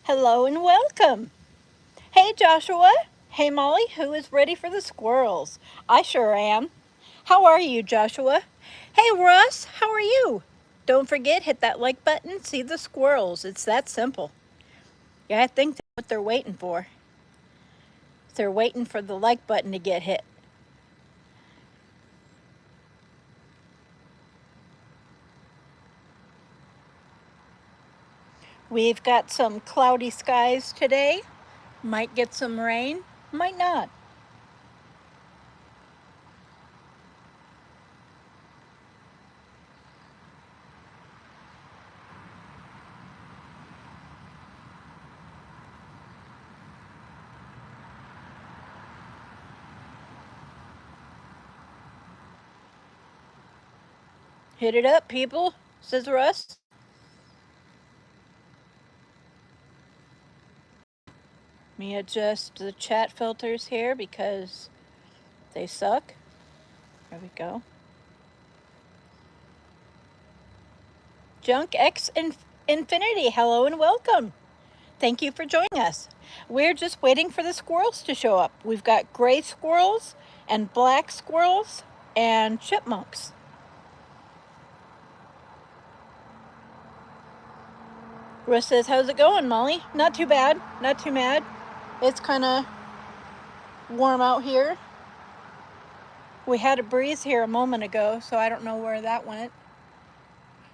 Hello and welcome. Hey Joshua. Hey Molly, who is ready for the squirrels? I sure am. How are you, Joshua? Hey Russ, how are you? Don't forget, hit that like button, see the squirrels. It's that simple. Yeah, I think that's what they're waiting for. They're waiting for the like button to get hit. We've got some cloudy skies today. Might get some rain, might not. Hit it up, people, says Russ. Let me adjust the chat filters here because they suck. There we go. Junk X Infinity, hello and welcome. Thank you for joining us. We're just waiting for the squirrels to show up. We've got gray squirrels and black squirrels and chipmunks. Russ says, how's it going, Molly? Not too bad, not too bad. It's kind of warm out here. We had a breeze here a moment ago, so I don't know where that went.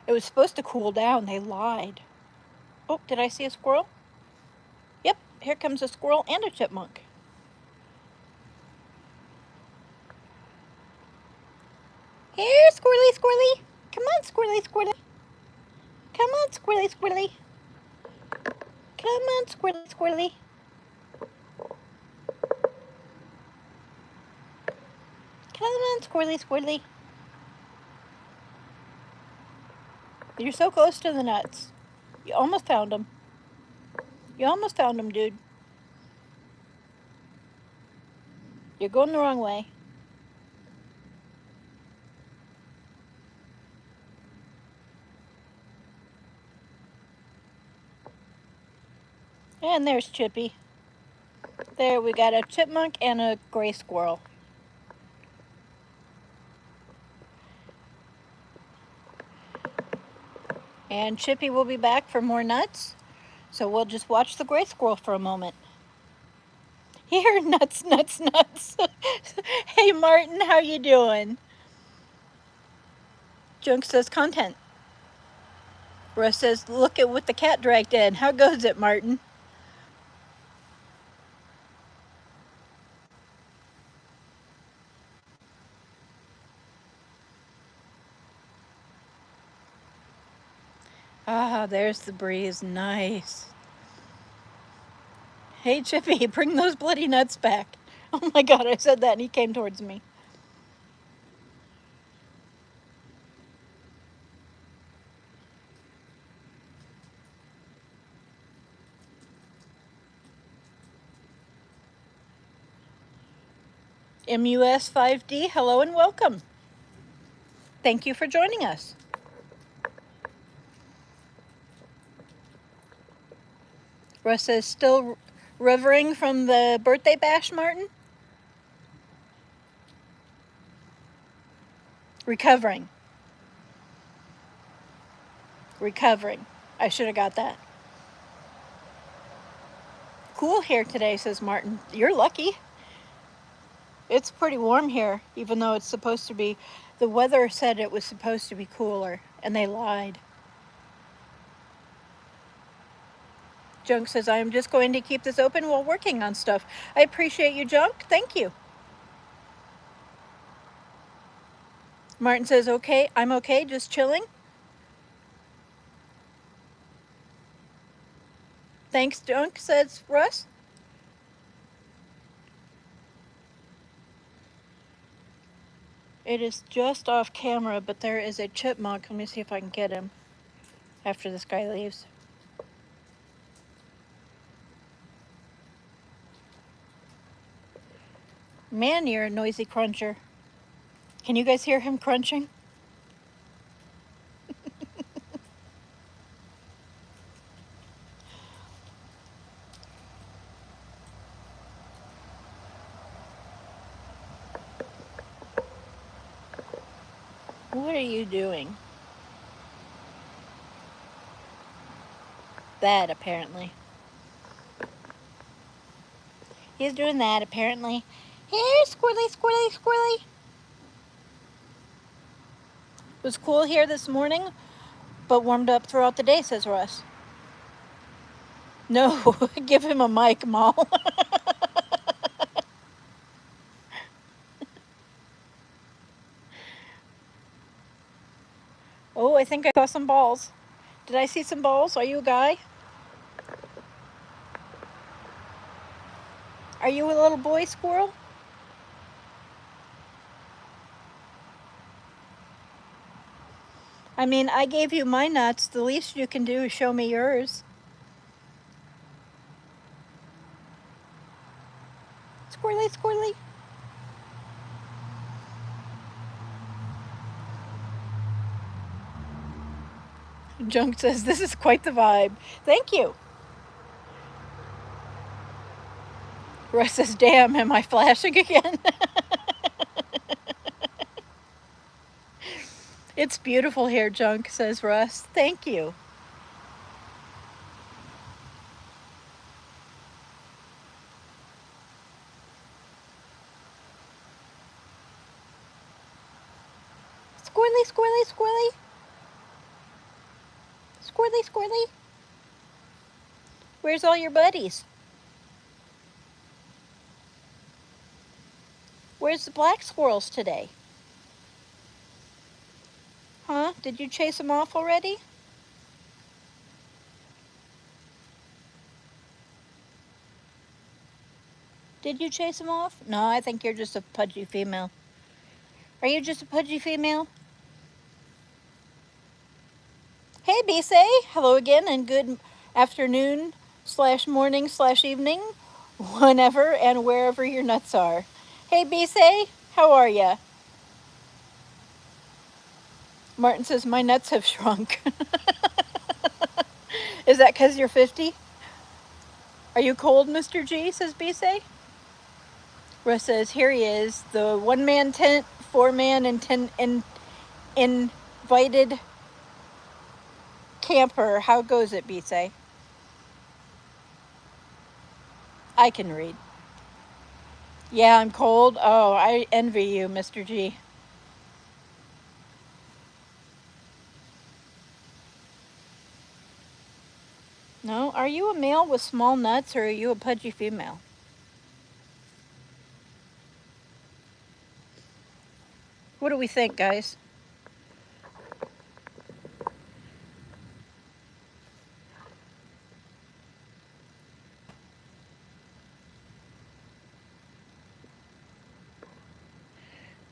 It was supposed to cool down. They lied. Oh, did I see a squirrel? Yep, here comes a squirrel and a chipmunk. Here, squirrely, squirrely. Come on, squirrely, squirrely. Come on, squirrely, squirrely. Come on, squirrely, squirrely. Come on, squirrely, squirrely. You're so close to the nuts. You almost found them. You almost found them, dude. You're going the wrong way. And there's Chippy. There, we got a chipmunk and a gray squirrel. And Chippy will be back for more nuts. So we'll just watch the gray squirrel for a moment. Here, nuts, nuts, nuts. Hey, Martin, how you doing? Junk says content. Russ says, look at what the cat dragged in. How goes it, Martin? Ah, there's the breeze. Nice. Hey, Chippy, bring those bloody nuts back. Oh my God, I said that and he came towards me. MUS5D, hello and welcome. Thank you for joining us. Russ is still recovering from the birthday bash, Martin? Recovering. Recovering. I should have got that. Cool here today, says Martin. You're lucky. It's pretty warm here, even though it's supposed to be. The weather said it was supposed to be cooler, and they lied. Junk says, I am just going to keep this open while working on stuff. I appreciate you, Junk. Thank you. Martin says, okay, I'm okay, just chilling. Thanks, Junk, says Russ. It is just off camera, but there is a chipmunk. Let me see if I can get him after this guy leaves. Man, you're a noisy cruncher. Can you guys hear him crunching? What are you doing? That, apparently. He's doing that, apparently. Here, squirrely, squirrely, squirrely. It was cool here this morning, but warmed up throughout the day, says Russ. No, give him a mic, Mal. Oh, I think I saw some balls. Did I see some balls? Are you a guy? Are you a little boy squirrel? I mean, I gave you my nuts. The least you can do is show me yours. Squirrely, squirrely. Junk says, this is quite the vibe. Thank you. Russ says, damn, am I flashing again? It's beautiful here, Junk, says Russ. Thank you. Squirrely, squirrely, squirrely. Squirrely, squirrely. Where's all your buddies? Where's the black squirrels today? Huh? Did you chase them off already? Did you chase them off? No, I think you're just a pudgy female. Are you just a pudgy female? Hey, Bisay. Hello again and good afternoon / morning / evening, whenever and wherever your nuts are. Hey, Bisay. How are ya? Martin says, my nuts have shrunk. Is that because you're 50? Are you cold, Mr. G, says Bisay? Russ says, here he is, the one-man tent, four-man and invited camper. How goes it, Bisay? I can read. Yeah, I'm cold. Oh, I envy you, Mr. G. No, are you a male with small nuts or are you a pudgy female? What do we think, guys?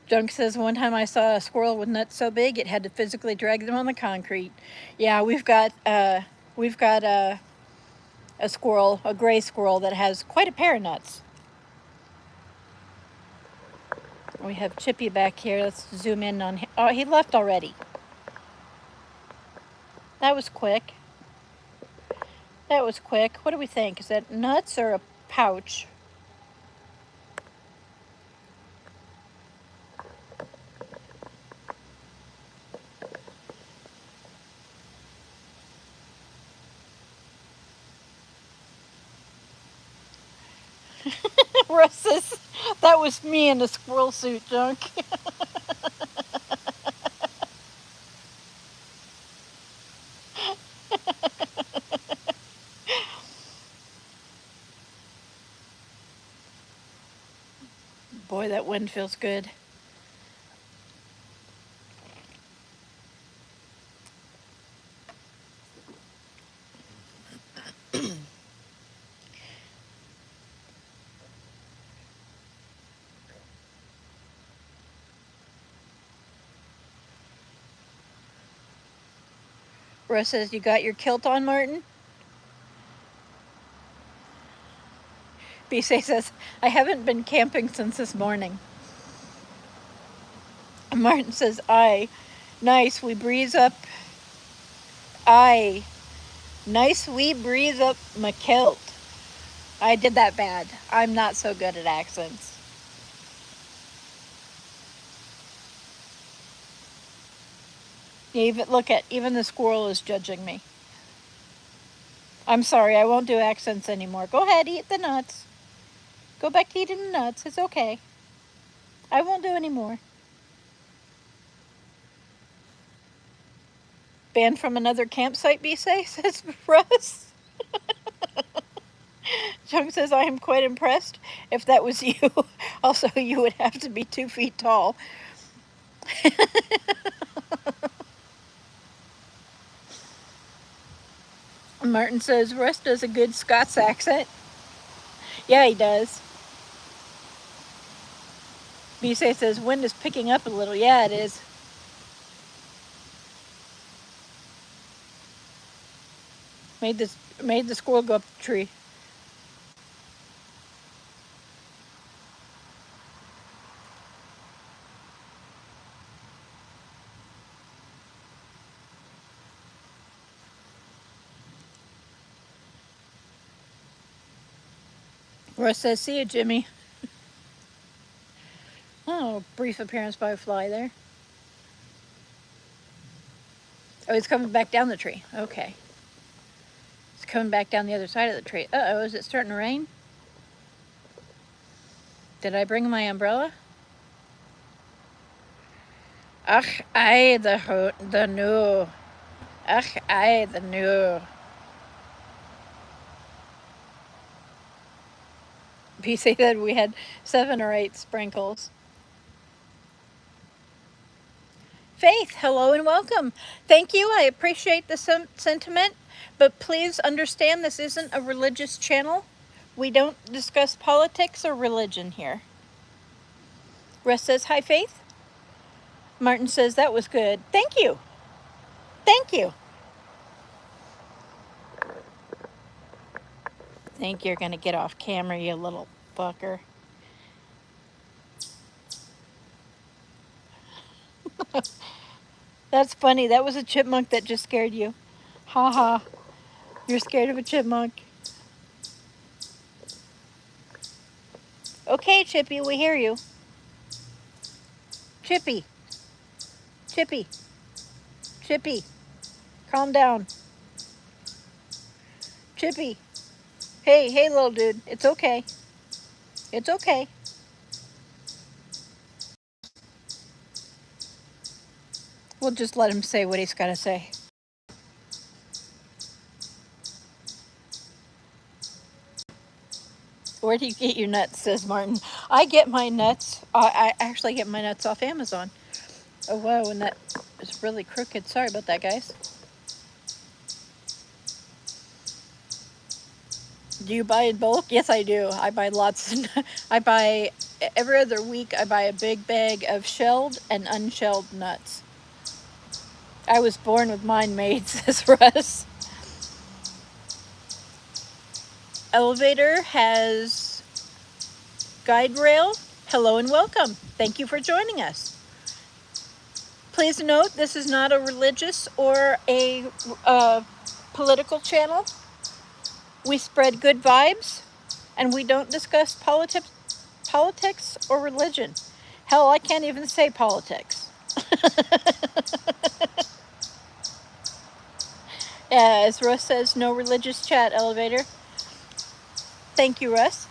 Junk says, one time I saw a squirrel with nuts so big it had to physically drag them on the concrete. Yeah, we've got a squirrel, a gray squirrel that has quite a pair of nuts. We have Chippy back here. Let's zoom in on him. Oh, he left already. That was quick. That was quick. What do we think? Is that nuts or a pouch? Russ says, that was me in a squirrel suit, Junk. Boy, that wind feels good. Russ says, you got your kilt on, Martin? Bisay says, I haven't been camping since this morning. Martin says, aye. Nice, we breeze up. Aye. Nice, we breeze up my kilt. I did that bad. I'm not so good at accents. Even the squirrel is judging me. I'm sorry, I won't do accents anymore. Go ahead, eat the nuts. Go back to eating the nuts. It's okay. I won't do any more. Banned from another campsite, Bisay, says Russ. Chung says, I am quite impressed. If that was you, also you would have to be 2 feet tall. Martin says, Russ does a good Scots accent. Yeah, he does. Bisay says, wind is picking up a little. Yeah, it is. Made the squirrel go up the tree. Russ says, see you, Jimmy. Oh, brief appearance by a fly there. Oh, he's coming back down the tree. Okay. It's coming back down the other side of the tree. Uh-oh, is it starting to rain? Did I bring my umbrella? Ach, I the new. Ach, I the new. He said that we had 7 or 8 sprinkles. Faith, hello and welcome. Thank you. I appreciate the sentiment, but please understand this isn't a religious channel. We don't discuss politics or religion here. Russ says, hi, Faith. Martin says, that was good. Thank you. Thank you. Think you're going to get off camera, you little fucker. That's funny. That was a chipmunk that just scared you. Ha ha. You're scared of a chipmunk. Okay, Chippy, we hear you. Chippy. Chippy. Chippy. Calm down. Chippy. Hey, little dude. It's okay. It's okay. We'll just let him say what he's got to say. Where do you get your nuts, says Martin. I get my nuts. I actually get my nuts off Amazon. Oh, wow, and that is really crooked. Sorry about that, guys. Do you buy in bulk? Yes, I do. I buy lots. I buy every other week. I buy a big bag of shelled and unshelled nuts. I was born with mine made, says Russ. Elevator has guide rail. Hello and welcome. Thank you for joining us. Please note this is not a religious or a political channel. We spread good vibes, and we don't discuss politics or religion. Hell, I can't even say politics. As Russ says, no religious chat, Elevator. Thank you, Russ.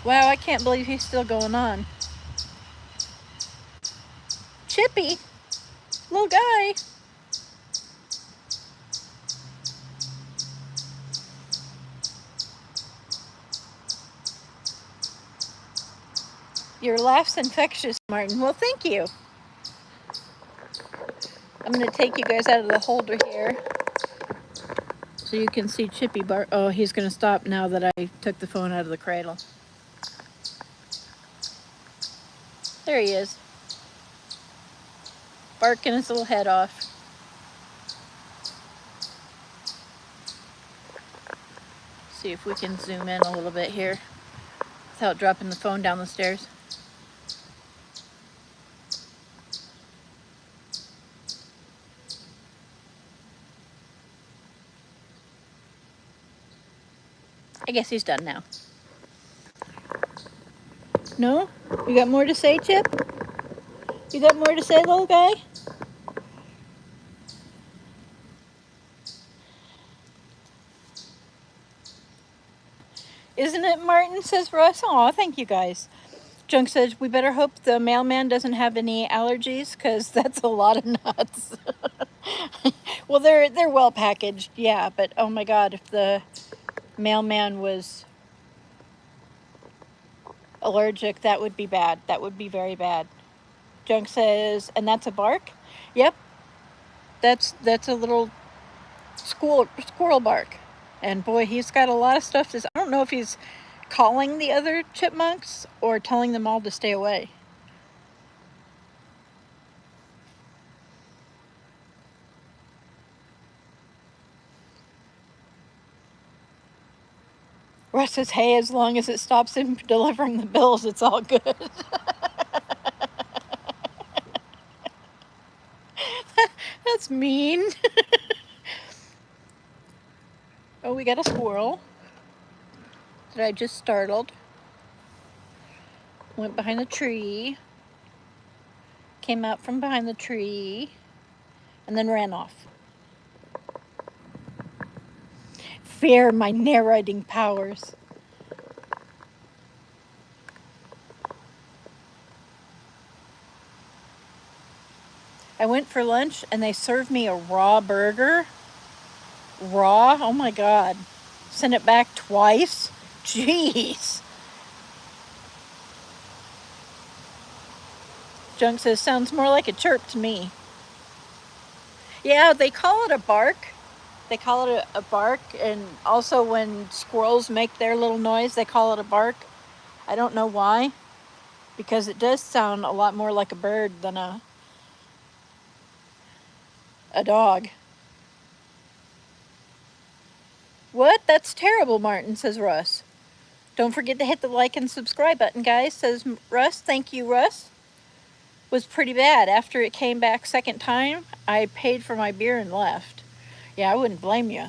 Wow, I can't believe he's still going on. Chippy, little guy. Your laugh's infectious, Martin. Well, thank you. I'm going to take you guys out of the holder here so you can see Chippy bark. Oh, he's going to stop now that I took the phone out of the cradle. There he is. Barking his little head off. See if we can zoom in a little bit here without dropping the phone down the stairs. I guess he's done now. No? You got more to say, Chip? You got more to say, little guy? Isn't it, Martin, says Russ? Aw, thank you guys. Junk says, we better hope the mailman doesn't have any allergies, because that's a lot of nuts. Well, they're well packaged, yeah, but oh my God, if the mailman was allergic, that would be bad. That would be very bad. Junk says, and that's a bark? Yep, that's a little squirrel bark. And boy, he's got a lot of stuff to say. I don't know if he's calling the other chipmunks or telling them all to stay away. Russ says, hey, as long as it stops him delivering the bills, it's all good. That's mean. Oh, we got a squirrel that I just startled. Went behind the tree. Came out from behind the tree. And then ran off. Fear my narrating powers. I went for lunch and they served me a raw burger. Raw? Oh my God. Sent it back twice? Jeez. Junk says, sounds more like a chirp to me. Yeah, they call it a bark. They call it a bark. And also when squirrels make their little noise, they call it a bark. I don't know why. Because it does sound a lot more like a bird than a dog. What? That's terrible, Martin, says Russ. Don't forget to hit the like and subscribe button, guys, says Russ. Thank you, Russ. Was pretty bad. After it came back second time, I paid for my beer and left. Yeah, I wouldn't blame you.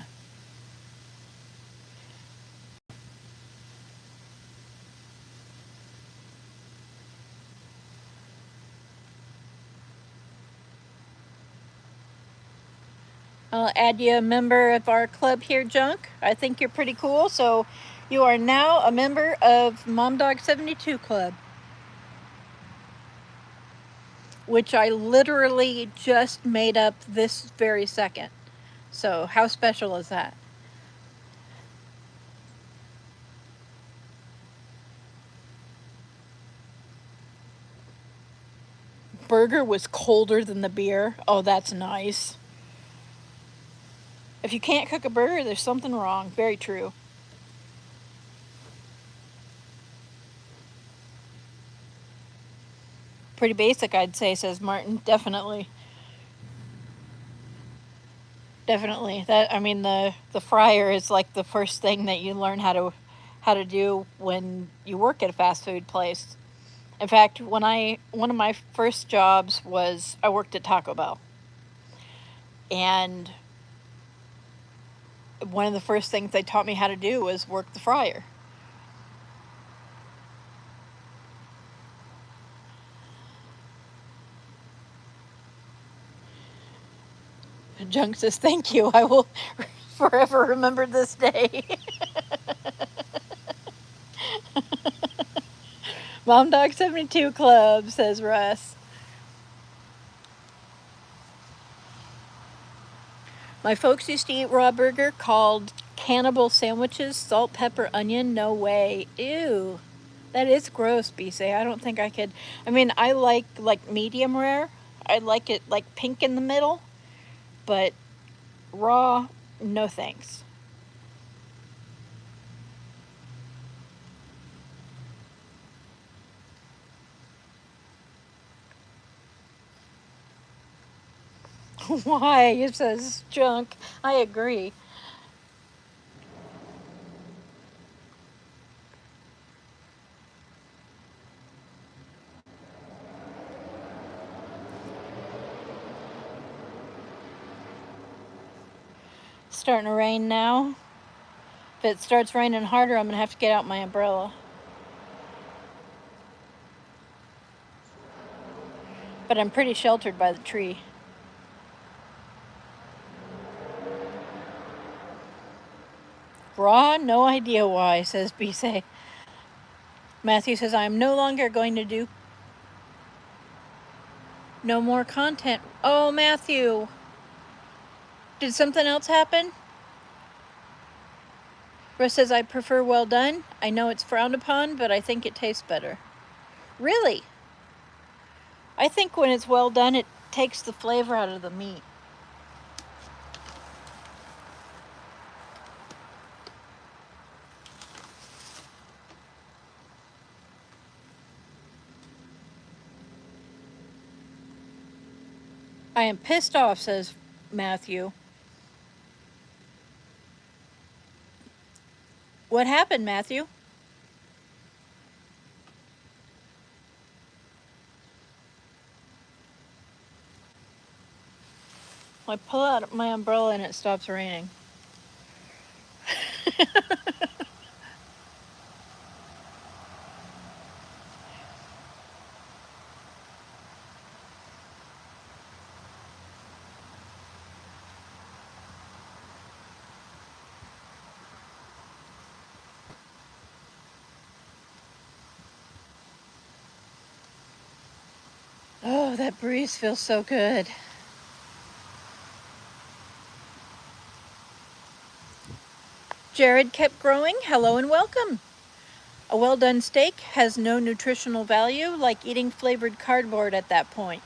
I'll add you a member of our club here, Junk. I think you're pretty cool. So you are now a member of Mom Dog 72 Club, which I literally just made up this very second. So how special is that? Burger was colder than the beer. Oh, that's nice. If you can't cook a burger, there's something wrong. Very true. Pretty basic, I'd say, says Martin. Definitely. Definitely. That, I mean, the fryer is like the first thing that you learn how to do when you work at a fast food place. In fact, one of my first jobs was I worked at Taco Bell. And one of the first things they taught me how to do was work the fryer. Junk says, thank you. I will forever remember this day. Mom Dog 72 Club, says Russ. My folks used to eat raw burger called cannibal sandwiches, salt, pepper, onion. No way. Ew. That is gross, Bisay. I don't think I could. I mean, I like medium rare. I like it like pink in the middle. But raw, no thanks. Why? It says Junk. I agree. It's starting to rain now. If it starts raining harder, I'm going to have to get out my umbrella. But I'm pretty sheltered by the tree. Raw, no idea why, says Bisay. Matthew says, I'm no longer going to do no more content. Oh, Matthew. Did something else happen? Russ says, I prefer well done. I know it's frowned upon, but I think it tastes better. Really? I think when it's well done, it takes the flavor out of the meat. I am pissed off, says Matthew. What happened, Matthew? I pull out my umbrella and it stops raining. Oh, that breeze feels so good. Jared kept growing. Hello and welcome. A well-done steak has no nutritional value, like eating flavored cardboard at that point.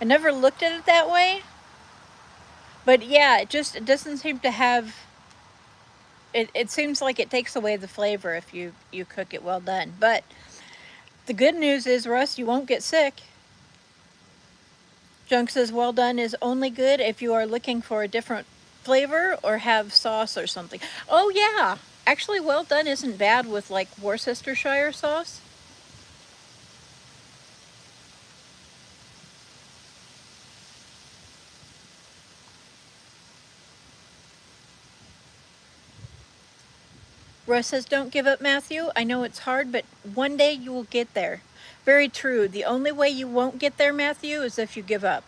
I never looked at it that way. But yeah, it doesn't seem to have... It seems like it takes away the flavor if you cook it well done. But the good news is, Russ, you won't get sick. Junk says well done is only good if you are looking for a different flavor or have sauce or something. Oh yeah, actually well done isn't bad with like Worcestershire sauce. Russ says, don't give up, Matthew. I know it's hard, but one day you will get there. Very true. The only way you won't get there, Matthew, is if you give up.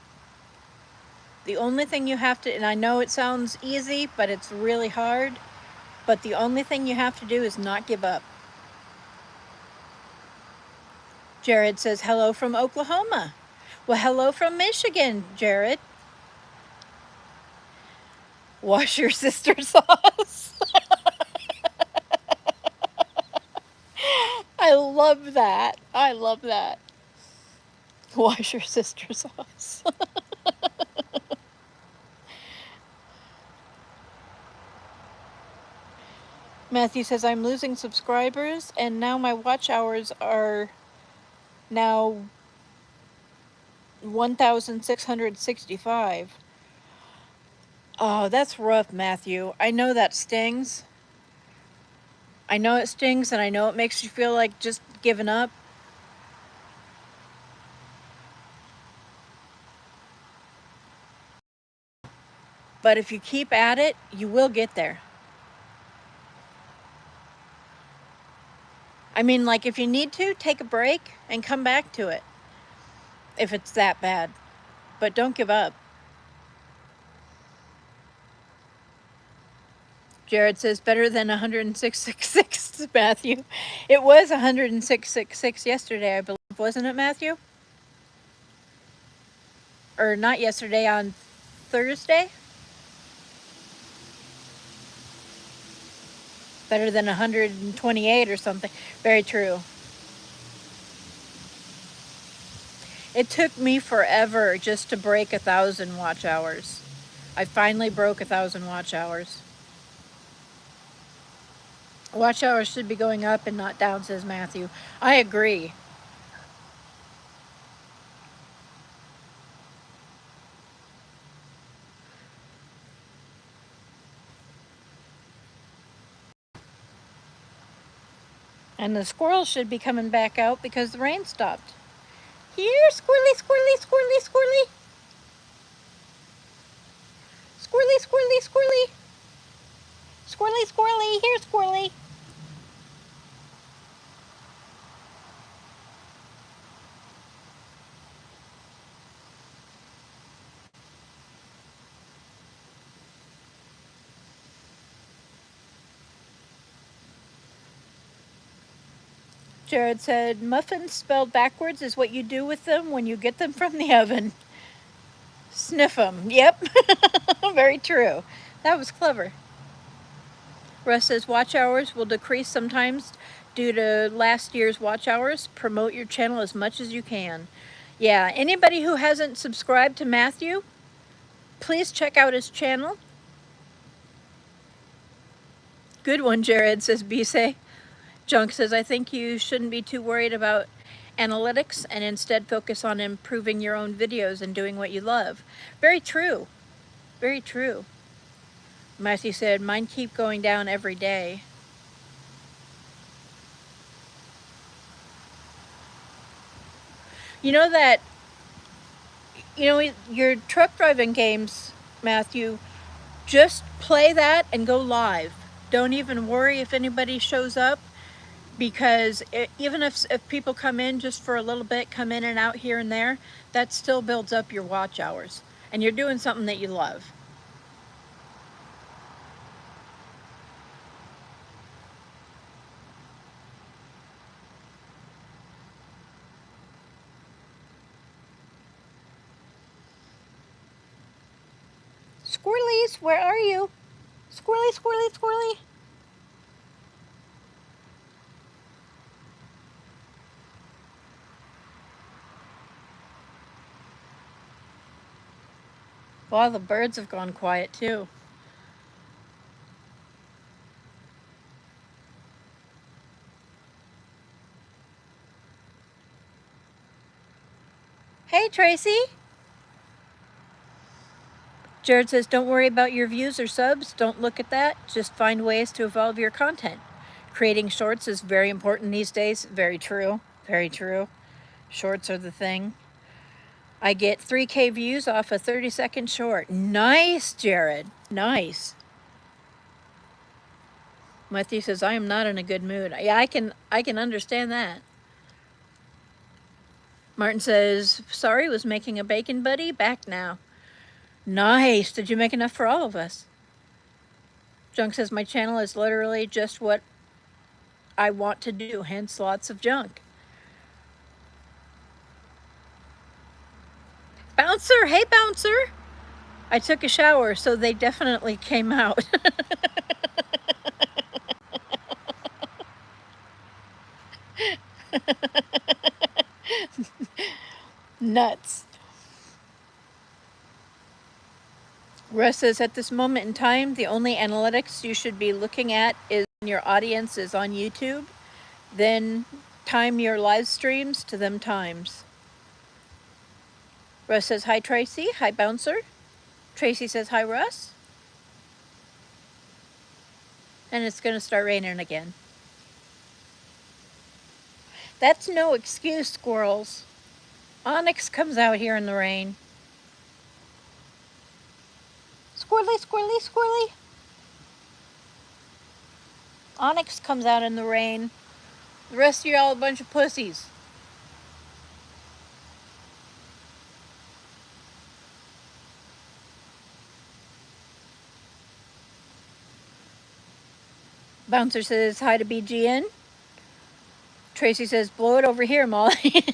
The only thing you have to, and I know it sounds easy, but it's really hard, but the only thing you have to do is not give up. Jared says, hello from Oklahoma. Well, hello from Michigan, Jared. Wash your sister's sauce. I love that. I love that. Wash your sister's sauce. Matthew says, I'm losing subscribers, and now my watch hours are now 1,665. Oh, that's rough, Matthew. I know that stings. I know it stings, and I know it makes you feel like just giving up. But if you keep at it, you will get there. I mean, like, if you need to, take a break and come back to it. If it's that bad. But don't give up. Jared says, better than 106.66, Matthew. It was 106.66 yesterday, I believe. Wasn't it, Matthew? Or not yesterday, on Thursday? Better than 128 or something. Very true. It took me forever just to break 1,000 watch hours. I finally broke 1,000 watch hours. Watch hours should be going up and not down, says Matthew. I agree. And the squirrels should be coming back out because the rain stopped. Here, squirrely, squirrely, squirrely, squirrely. Squirrely, squirrely, squirrely. Squirrely, squirrely, here, squirrely. Jared said, muffins spelled backwards is what you do with them when you get them from the oven. Sniff them. Yep. Very true. That was clever. Russ says, watch hours will decrease sometimes due to last year's watch hours. Promote your channel as much as you can. Yeah, anybody who hasn't subscribed to Matthew, please check out his channel. Good one, Jared, says Bise. Junk says, I think you shouldn't be too worried about analytics and instead focus on improving your own videos and doing what you love. Very true. Very true. Matthew said, mine keep going down every day. You know that, your truck driving games, Matthew, just play that and go live. Don't even worry if anybody shows up, because even if people come in just for a little bit, come in and out here and there, that still builds up your watch hours. And you're doing something that you love. Squirrelies, where are you? Squirrely, squirrely, squirrely. Well, the birds have gone quiet too. Hey, Tracy. Jared says, don't worry about your views or subs. Don't look at that. Just find ways to evolve your content. Creating shorts is very important these days. Very true. Very true. Shorts are the thing. I get 3K views off a 30-second short. Nice, Jared. Nice. Matthew says, I am not in a good mood. Yeah, I can understand that. Martin says, sorry, was making a bacon buddy. Back now. Nice. Did you make enough for all of us? Junk says, my channel is literally just what I want to do, hence lots of junk. Bouncer, hey Bouncer. I took a shower, so they definitely came out. Nuts. Russ says, at this moment in time, the only analytics you should be looking at is when your audience is on YouTube. Then time your live streams to them times. Russ says, hi Tracy, hi Bouncer. Tracy says, hi Russ. And it's gonna start raining again. That's no excuse, squirrels. Onyx comes out here in the rain. Squirrely, squirrely, squirrely. Onyx comes out in the rain. The rest of you all a bunch of pussies. Bouncer says hi to BGN. Tracy says, blow it over here, Molly.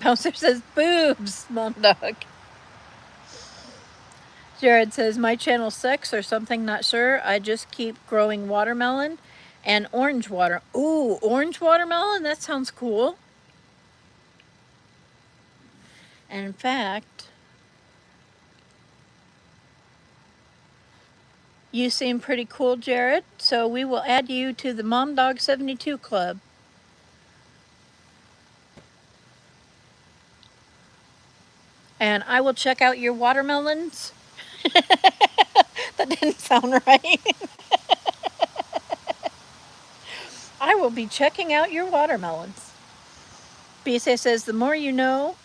Bouncer says, boobs, mom dog. Jared says, my channel sucks or something, not sure. I just keep growing watermelon and orange water. Ooh, orange watermelon? That sounds cool. And in fact, you seem pretty cool, Jared. So we will add you to the Mom Dog 72 Club. And I will check out your watermelons. That didn't sound right. I will be checking out your watermelons. Bise says, the more you know,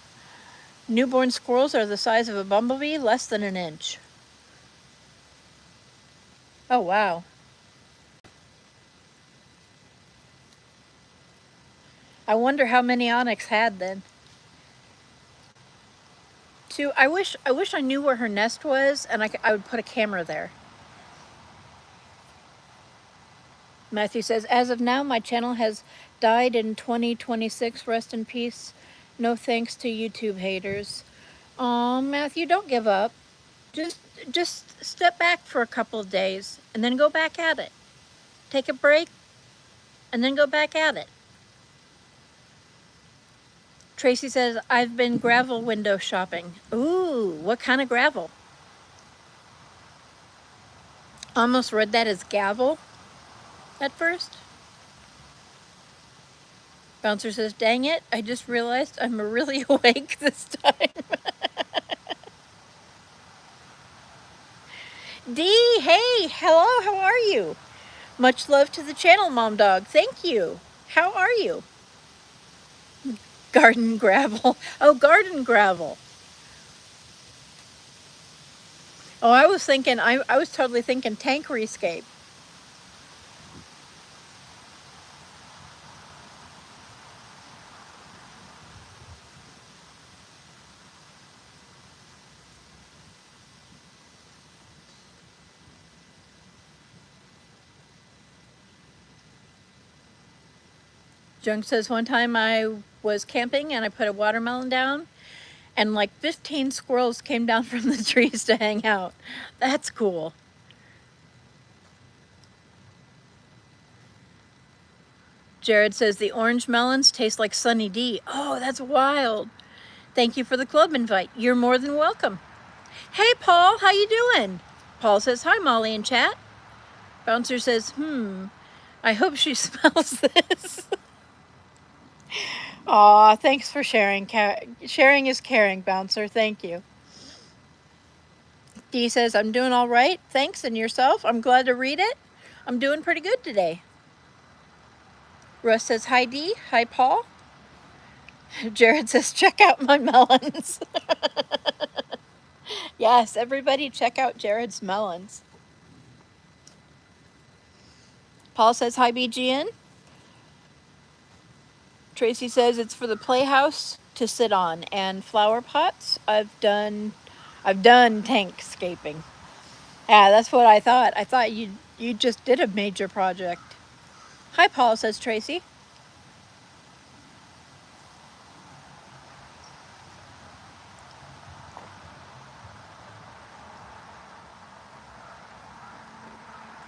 newborn squirrels are the size of a bumblebee, less than an inch. Oh, wow. I wonder how many Onyx had then. I wish I knew where her nest was, and I would put a camera there. Matthew says, as of now, my channel has died in 2026. Rest in peace. No thanks to YouTube haters. Oh, Matthew, don't give up. Just step back for a couple of days and then go back at it. Take a break and then go back at it. Tracy says, I've been gravel window shopping. Ooh, what kind of gravel? Almost read that as gavel at first. Bouncer says, dang it, I just realized I'm really awake this time. Dee, hey, hello, how are you? Much love to the channel, Mom Dog. Thank you. How are you? Garden gravel. Oh, garden gravel. Oh, I was thinking, I was totally thinking tankery-scape. Junk says, one time I was camping and I put a watermelon down and like 15 squirrels came down from the trees to hang out. That's cool. Jared says, the orange melons taste like Sunny D. Oh, that's wild. Thank you for the club invite. You're more than welcome. Hey, Paul, how you doing? Paul says, hi, Molly in chat. Bouncer says, I hope she smells this. Aw, thanks for sharing. Sharing is caring, Bouncer. Thank you. Dee says, I'm doing all right. Thanks. And yourself? I'm glad to read it. I'm doing pretty good today. Russ says, hi, Dee. Hi, Paul. Jared says, check out my melons. Yes, everybody check out Jared's melons. Paul says, hi, BGN. Tracy says, it's for the playhouse to sit on. And flower pots, I've done tankscaping. Yeah, that's what I thought. I thought you just did a major project. Hi, Paul, says Tracy.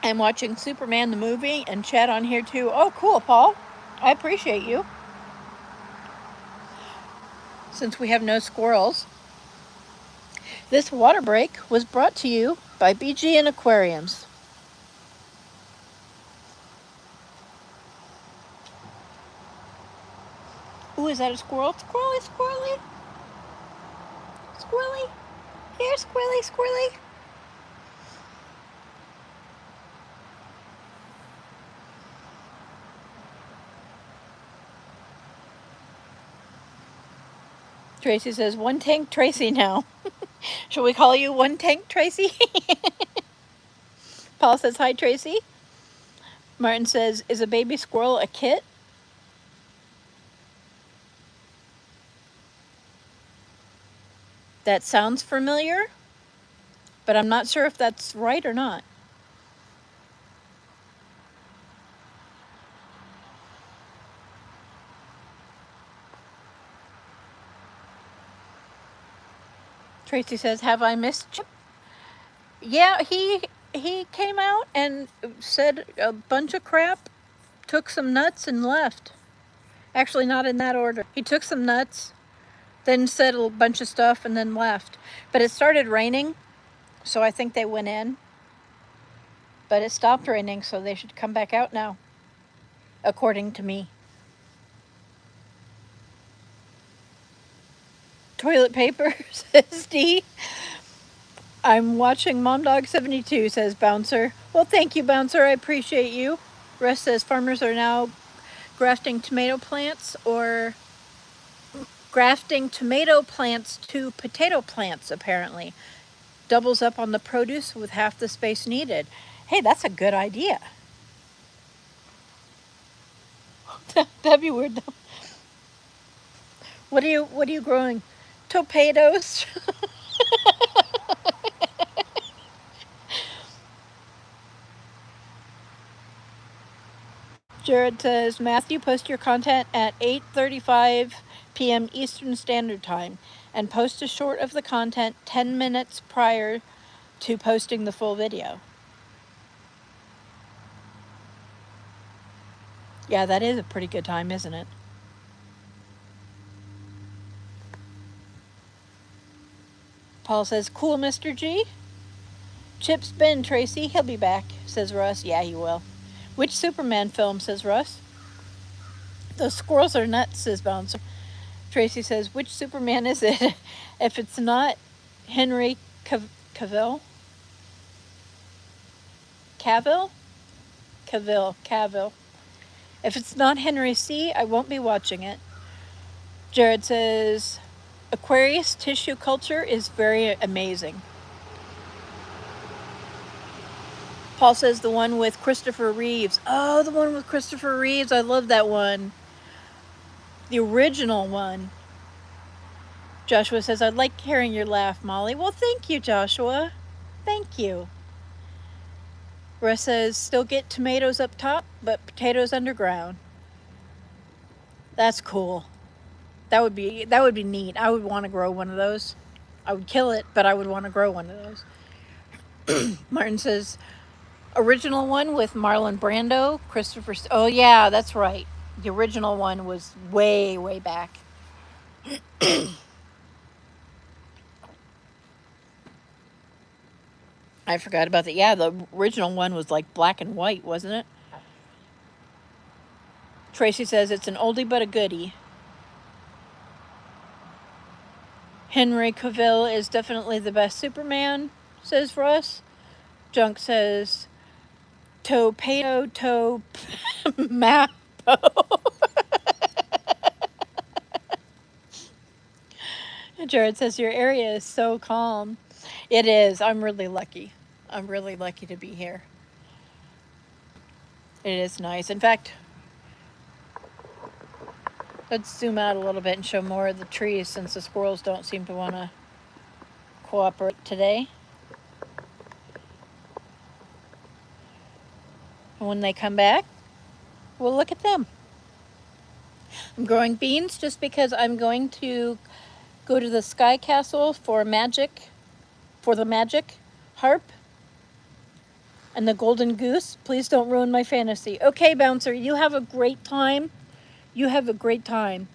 I'm watching Superman the movie and chat on here too. Oh, cool, Paul. I appreciate you. Since we have no squirrels, this water break was brought to you by BGN Aquariums. Ooh, is that a squirrel? Squirrely, squirrely. Squirrely. Here, squirrely, squirrely. Tracy says, one tank Tracy now. Shall we call you one tank Tracy? Paul says, hi, Tracy. Martin says, is a baby squirrel a kit? That sounds familiar, but I'm not sure if that's right or not. Tracy says, have I missed Chip? Yeah, he came out and said a bunch of crap, took some nuts and left. Actually, not in that order. He took some nuts, then said a bunch of stuff and then left. But it started raining, so I think they went in. But it stopped raining, so they should come back out now, according to me. Toilet paper, says Dee. I'm watching Mom Dog 72, says Bouncer. Well, thank you, Bouncer. I appreciate you. Russ says farmers are now grafting tomato plants or grafting tomato plants to potato plants, apparently. Doubles up on the produce with half the space needed. Hey, that's a good idea. That'd be weird, though. What are you growing? Tomatoes? Jared says, Matthew, post your content at 8:35 p.m. Eastern Standard Time and post a short of the content 10 minutes prior to posting the full video. Yeah, that is a pretty good time, isn't it? Paul says, cool, Mr. G. Chip's been, Tracy. He'll be back, says Russ. Yeah, he will. Which Superman film, says Russ. Those squirrels are nuts, says Bouncer. Tracy says, which Superman is it? If it's not Henry Cavill? Cavill. If it's not Henry C., I won't be watching it. Jared says, Aquarius tissue culture is very amazing. Paul says the one with Christopher Reeves. Oh, the one with Christopher Reeves. I love that one. The original one. Joshua says, I like hearing your laugh, Molly. Well, thank you, Joshua. Thank you. Russ says, still get tomatoes up top, but potatoes underground. That's cool. That would be neat. I would want to grow one of those. I would kill it, but I would want to grow one of those. Martin says, original one with Marlon Brando, Christopher. Oh yeah, that's right. The original one was way, way back. I forgot about that. Yeah, the original one was like black and white, wasn't it? Tracy says it's an oldie but a goodie. Henry Cavill is definitely the best Superman, says Russ. Junk says, Mapo. Jared says, your area is so calm. It is. I'm really lucky. I'm really lucky to be here. It is nice. In fact, let's zoom out a little bit and show more of the trees since the squirrels don't seem to want to cooperate today. And when they come back, we'll look at them. I'm growing beans just because I'm going to go to the Sky Castle for the magic harp and the golden goose. Please don't ruin my fantasy. Okay, Bouncer, you have a great time. You have a great time.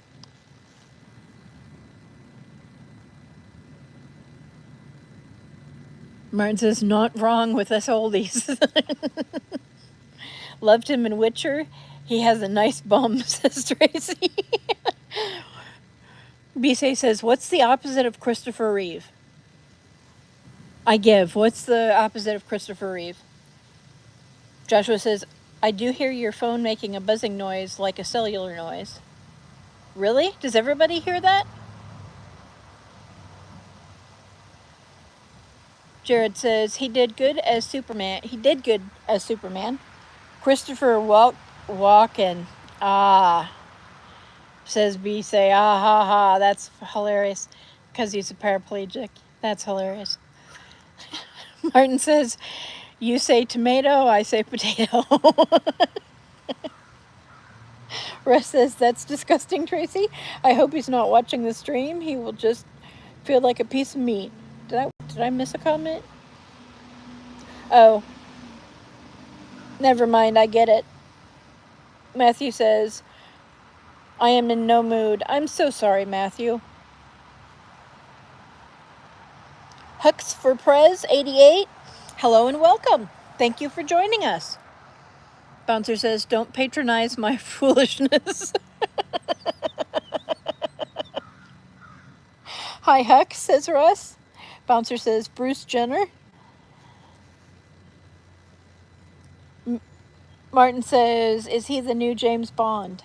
Martin says, not wrong with us oldies. Loved him in Witcher. He has a nice bum, says Tracy. Bisay says, what's the opposite of Christopher Reeve? I give. What's the opposite of Christopher Reeve? Joshua says, I do hear your phone making a buzzing noise like a cellular noise. Really? Does everybody hear that? Jared says, he did good as Superman. Christopher Walken. Says B. Say, ah, ha, ha. That's hilarious. Because he's a paraplegic. That's hilarious. Martin says, you say tomato, I say potato. Russ says, that's disgusting, Tracy. I hope he's not watching the stream. He will just feel like a piece of meat. Did I miss a comment? Oh. Never mind, I get it. Matthew says, I am in no mood. I'm so sorry, Matthew. Hux for Prez 88. Hello and welcome. Thank you for joining us. Bouncer says, don't patronize my foolishness. Hi, Hux, says Russ. Bouncer says, Bruce Jenner. Martin says, is he the new James Bond?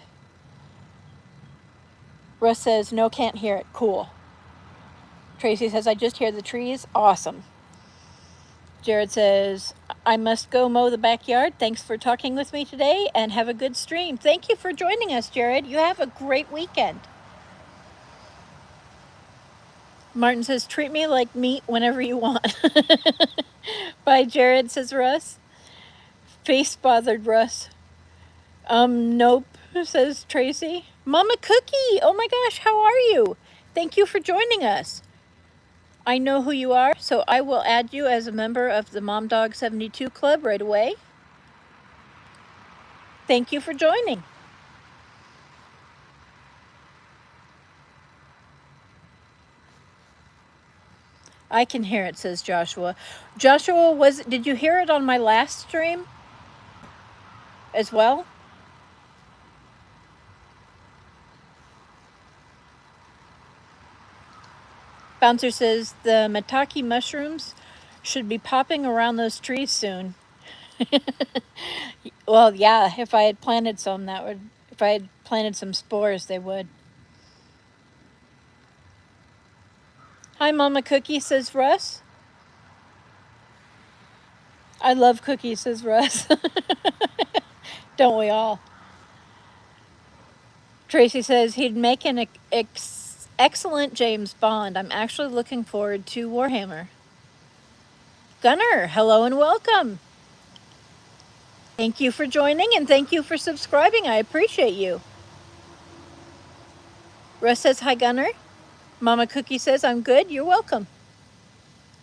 Russ says, no, can't hear it. Cool. Tracy says, I just hear the trees. Awesome. Jared says, I must go mow the backyard. Thanks for talking with me today and have a good stream. Thank you for joining us, Jared. You have a great weekend. Martin says, treat me like meat whenever you want. Bye, Jared, says Russ. Face bothered Russ. Nope, says Tracy. Mama Cookie, oh my gosh, how are you? Thank you for joining us. I know who you are, so I will add you as a member of the Mom Dog 72 Club right away. Thank you for joining. I can hear it, says Joshua. Joshua, did you hear it on my last stream as well? Bouncer says the maitake mushrooms should be popping around those trees soon. Well, yeah, if I had planted some, if I had planted some spores, they would. Hi, Mama Cookie, says Russ. I love cookies, says Russ. Don't we all? Tracy says he'd make an excellent James Bond. I'm actually looking forward to Warhammer. Gunnar, hello and welcome. Thank you for joining and thank you for subscribing. I appreciate you. Russ says, hi, Gunnar. Mama Cookie says, I'm good. You're welcome.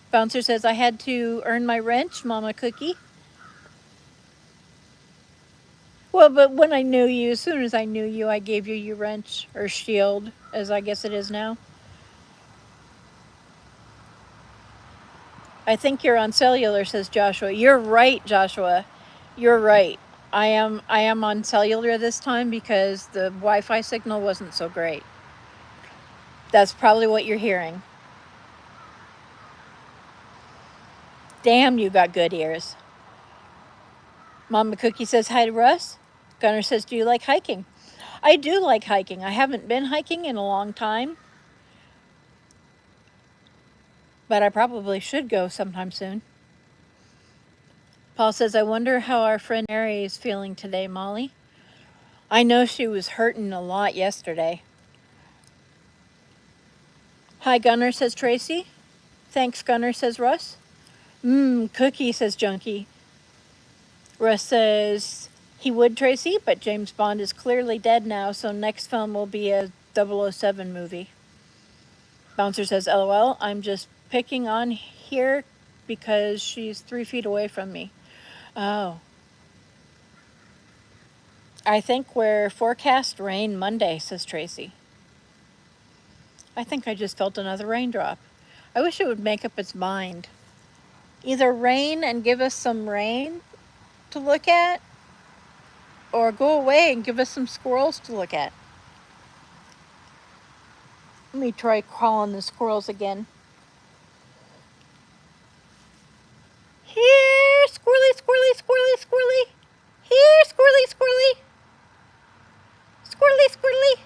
Bouncer says, I had to earn my wrench, Mama Cookie. Well, but when I knew you, as soon as I knew you, I gave you your wrench, or shield, as I guess it is now. I think you're on cellular, says Joshua. You're right, Joshua. You're right. I am on cellular this time because the Wi-Fi signal wasn't so great. That's probably what you're hearing. Damn, you got good ears. Mama Cookie says hi to Russ. Gunnar says, do you like hiking? I do like hiking. I haven't been hiking in a long time, but I probably should go sometime soon. Paul says, I wonder how our friend Mary is feeling today, Molly. I know she was hurting a lot yesterday. Hi, Gunnar, says Tracy. Thanks, Gunnar, says Russ. Cookie, says Junkie. Russ says he would, Tracy, but James Bond is clearly dead now, so next film will be a 007 movie. Bouncer says, LOL, I'm just picking on here because she's 3 feet away from me. Oh. I think we're forecast rain Monday, says Tracy. I think I just felt another raindrop. I wish it would make up its mind. Either rain and give us some rain to look at, or go away and give us some squirrels to look at. Let me try calling the squirrels again. Here, squirrely, squirrely, squirrely, squirrely. Here, squirrely, squirrely. Squirrely, squirrely.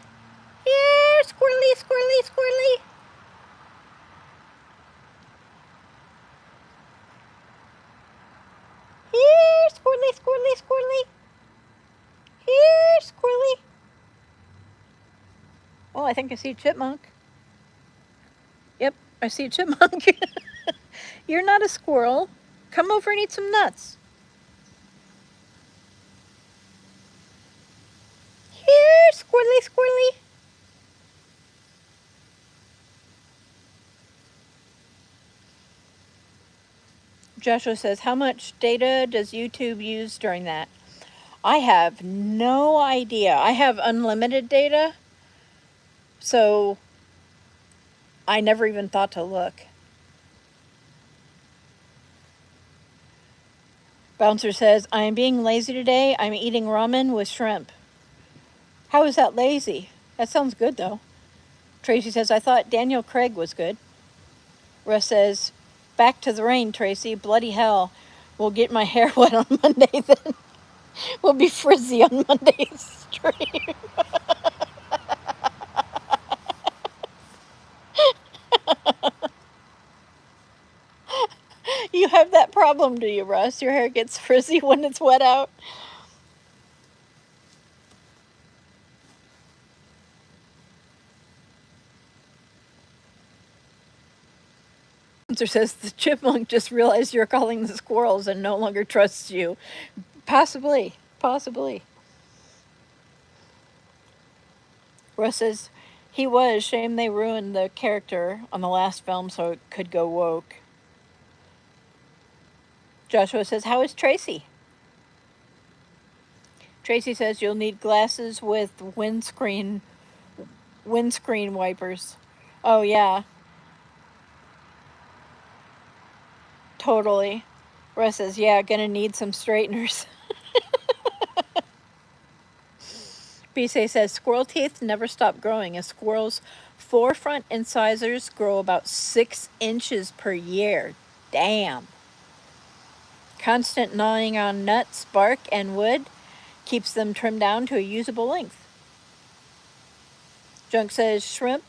Here, squirrely, squirrely, squirrely. Here, squirrely, squirrely, squirrely. Here, squirrely. Oh, I think I see a chipmunk. Yep, I see a chipmunk. You're not a squirrel. Come over and eat some nuts. Here, squirrely, squirrely. Joshua says, how much data does YouTube use during that? I have no idea. I have unlimited data, so I never even thought to look. Bouncer says, I am being lazy today. I'm eating ramen with shrimp. How is that lazy? That sounds good, though. Tracy says, I thought Daniel Craig was good. Russ says, back to the rain, Tracy. Bloody hell. We'll get my hair wet on Monday then. We'll be frizzy on Monday's stream. You have that problem, do you, Russ? Your hair gets frizzy when it's wet out? Spencer says the chipmunk just realized you're calling the squirrels and no longer trusts you. Possibly, possibly. Russ says, he was. Shame they ruined the character on the last film so it could go woke. Joshua says, how is Tracy? Tracy says, you'll need glasses with windscreen wipers. Oh, yeah. Totally. Russ says, yeah, gonna need some straighteners. Bisay says, squirrel teeth never stop growing. A squirrel's forefront incisors grow about 6 inches per year. Damn. Constant gnawing on nuts, bark, and wood keeps them trimmed down to a usable length. Junk says, shrimp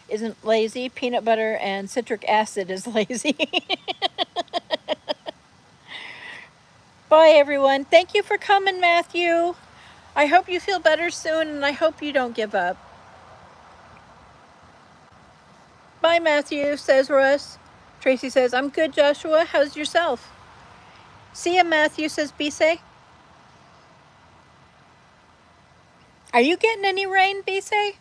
isn't lazy. Peanut butter and citric acid is lazy. Bye, everyone. Thank you for coming, Matthew. I hope you feel better soon, and I hope you don't give up. Bye, Matthew, says Russ. Tracy says, I'm good, Joshua. How's yourself? See ya, Matthew, says Bisay. Are you getting any rain, Bisay?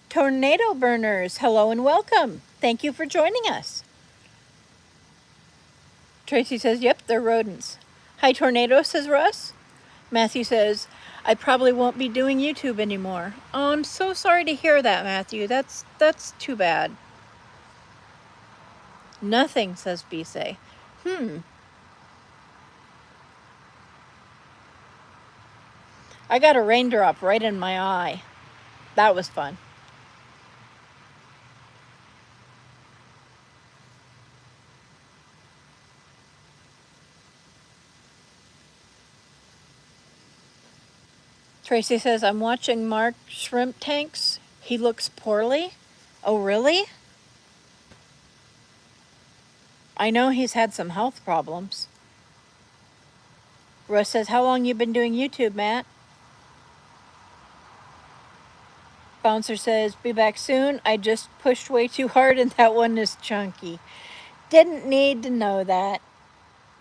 Tornado burners, hello and welcome. Thank you for joining us. Tracy says, yep, they're rodents. Hi, Tornado, says Russ. Matthew says, I probably won't be doing YouTube anymore. Oh, I'm so sorry to hear that, Matthew. That's too bad. Nothing, says Bisay. I got a raindrop right in my eye. That was fun. Tracy says, I'm watching Mark Shrimp Tanks. He looks poorly. Oh, really? I know he's had some health problems. Russ says, how long you been doing YouTube, Matt? Bouncer says, be back soon. I just pushed way too hard and that one is chunky. Didn't need to know that.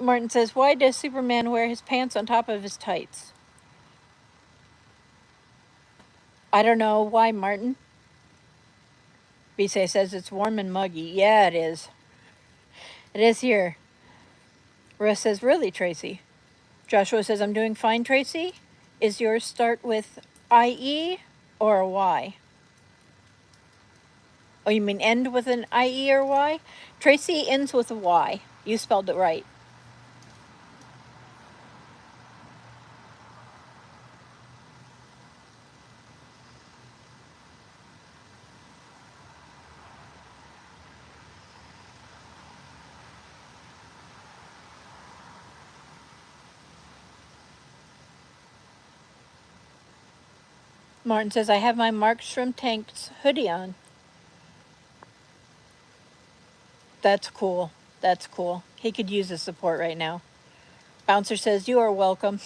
Martin says, why does Superman wear his pants on top of his tights? I don't know. Why, Martin? Bisay says it's warm and muggy. Yeah, it is. It is here. Russ says, really, Tracy? Joshua says, I'm doing fine, Tracy. Is yours start with IE or a Y? Oh, you mean end with an IE or Y? Tracy ends with a Y. You spelled it right. Martin says, I have my Mark Shrimp Tanks hoodie on. That's cool. That's cool. He could use the support right now. Bouncer says, you are welcome.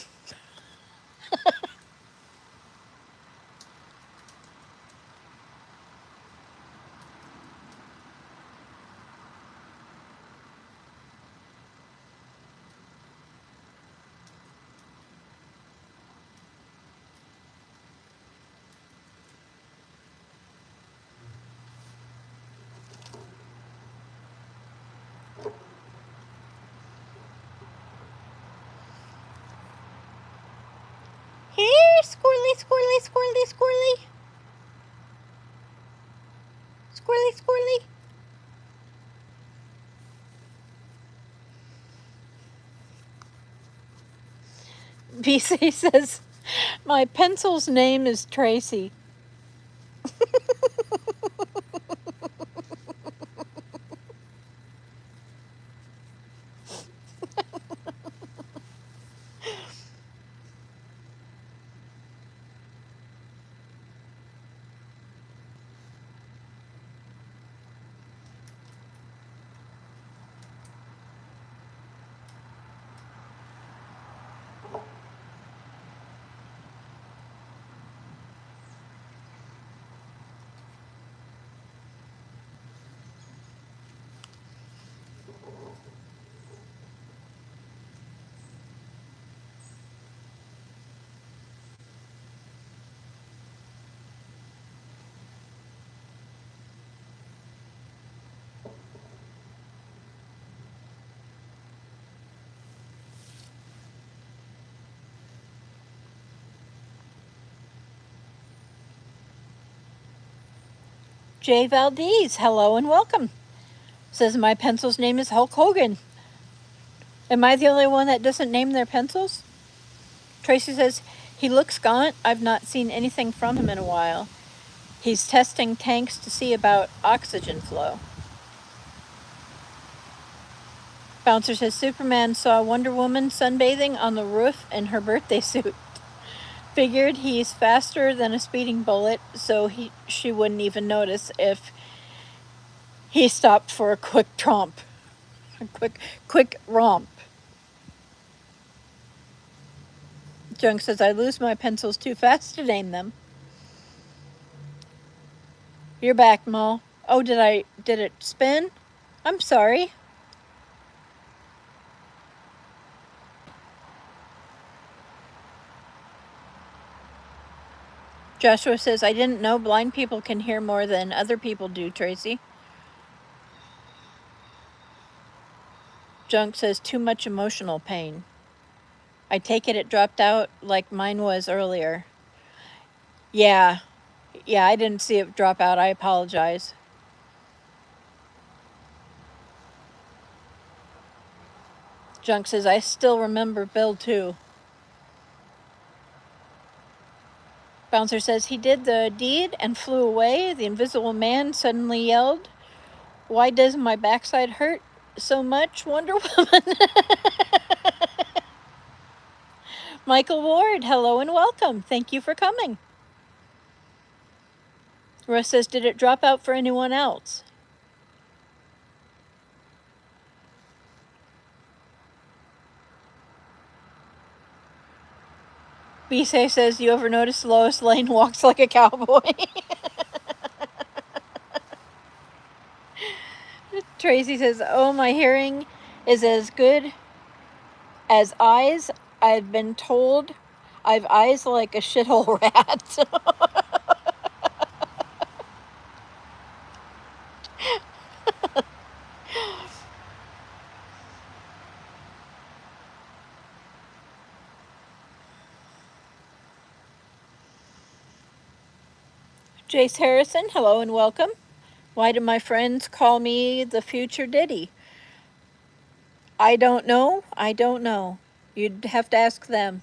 Here, squirrely, squirrely, squirrely, squirrely. Squirrely, squirrely. BC says, my pencil's name is Tracy. Jay Valdez, hello and welcome. Says my pencil's name is Hulk Hogan. Am I the only one that doesn't name their pencils? Tracy says, he looks gaunt. I've not seen anything from him in a while. He's testing tanks to see about oxygen flow. Bouncer says, Superman saw Wonder Woman sunbathing on the roof in her birthday suit. Figured he's faster than a speeding bullet, so she wouldn't even notice if he stopped for a quick tromp. A quick romp. Junk says, I lose my pencils too fast to name them. You're back, Mo. Oh, did it spin? I'm sorry. Joshua says, I didn't know blind people can hear more than other people do, Tracy. Junk says, too much emotional pain. I take it dropped out like mine was earlier. Yeah, I didn't see it drop out. I apologize. Junk says, I still remember Bill too. Bouncer says, he did the deed and flew away. The invisible man suddenly yelled, why does my backside hurt so much, Wonder Woman? Michael Ward, hello and welcome. Thank you for coming. Russ says, did it drop out for anyone else? Bisay says, you ever notice Lois Lane walks like a cowboy? Tracy says, oh, my hearing is as good as eyes. I've been told I've eyes like a shithole rat. Jace Harrison, hello and welcome. Why do my friends call me the future Diddy? I don't know. You'd have to ask them.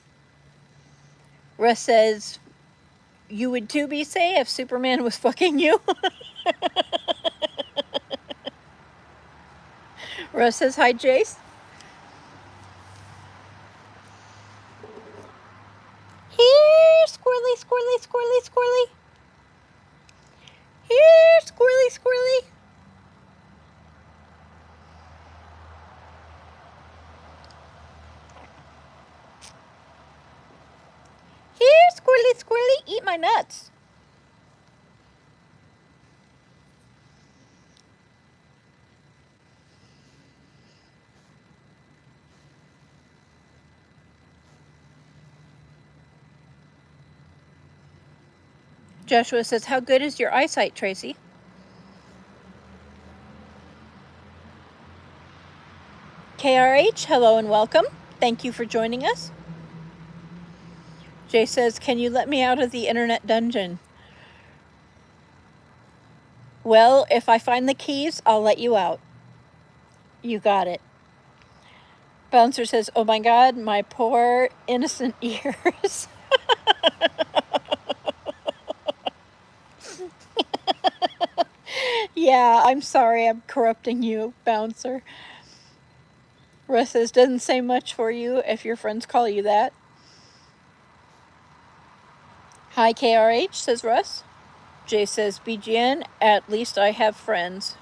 Russ says, you would too be say if Superman was fucking you? Russ says, hi, Jace. Here, squirrely, squirrely, squirrely, squirrely. Here, squirrely, squirrely. Here, squirrely, squirrely, eat my nuts. Joshua says, how good is your eyesight, Tracy? KRH, hello and welcome. Thank you for joining us. Jay says, can you let me out of the internet dungeon? Well, if I find the keys, I'll let you out. You got it. Bouncer says, oh my God, my poor innocent ears. Yeah, I'm sorry I'm corrupting you, Bouncer. Russ says, doesn't say much for you if your friends call you that. Hi, KRH, says Russ. Jay says, BGN, at least I have friends.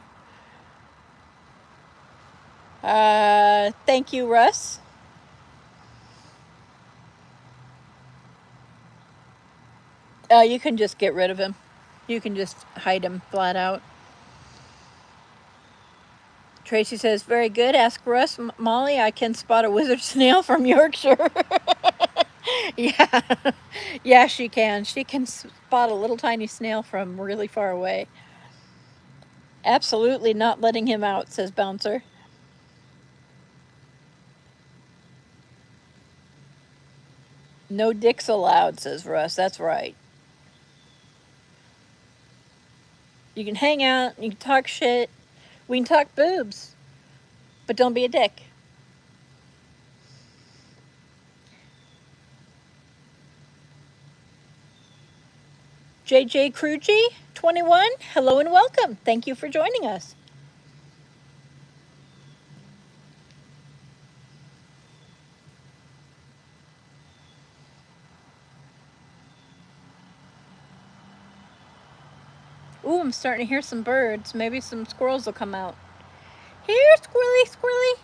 Thank you, Russ. You can just get rid of him. You can just hide him flat out. Tracy says, very good. Ask Russ. Molly, I can spot a wizard snail from Yorkshire. Yeah, she can. She can spot a little tiny snail from really far away. Absolutely not letting him out, says Bouncer. No dicks allowed, says Russ. That's right. You can hang out, you can talk shit, we can talk boobs, but don't be a dick. JJ Kruji, 21, hello and welcome. Thank you for joining us. Ooh, I'm starting to hear some birds. Maybe some squirrels will come out. Here, squirrely, squirrely.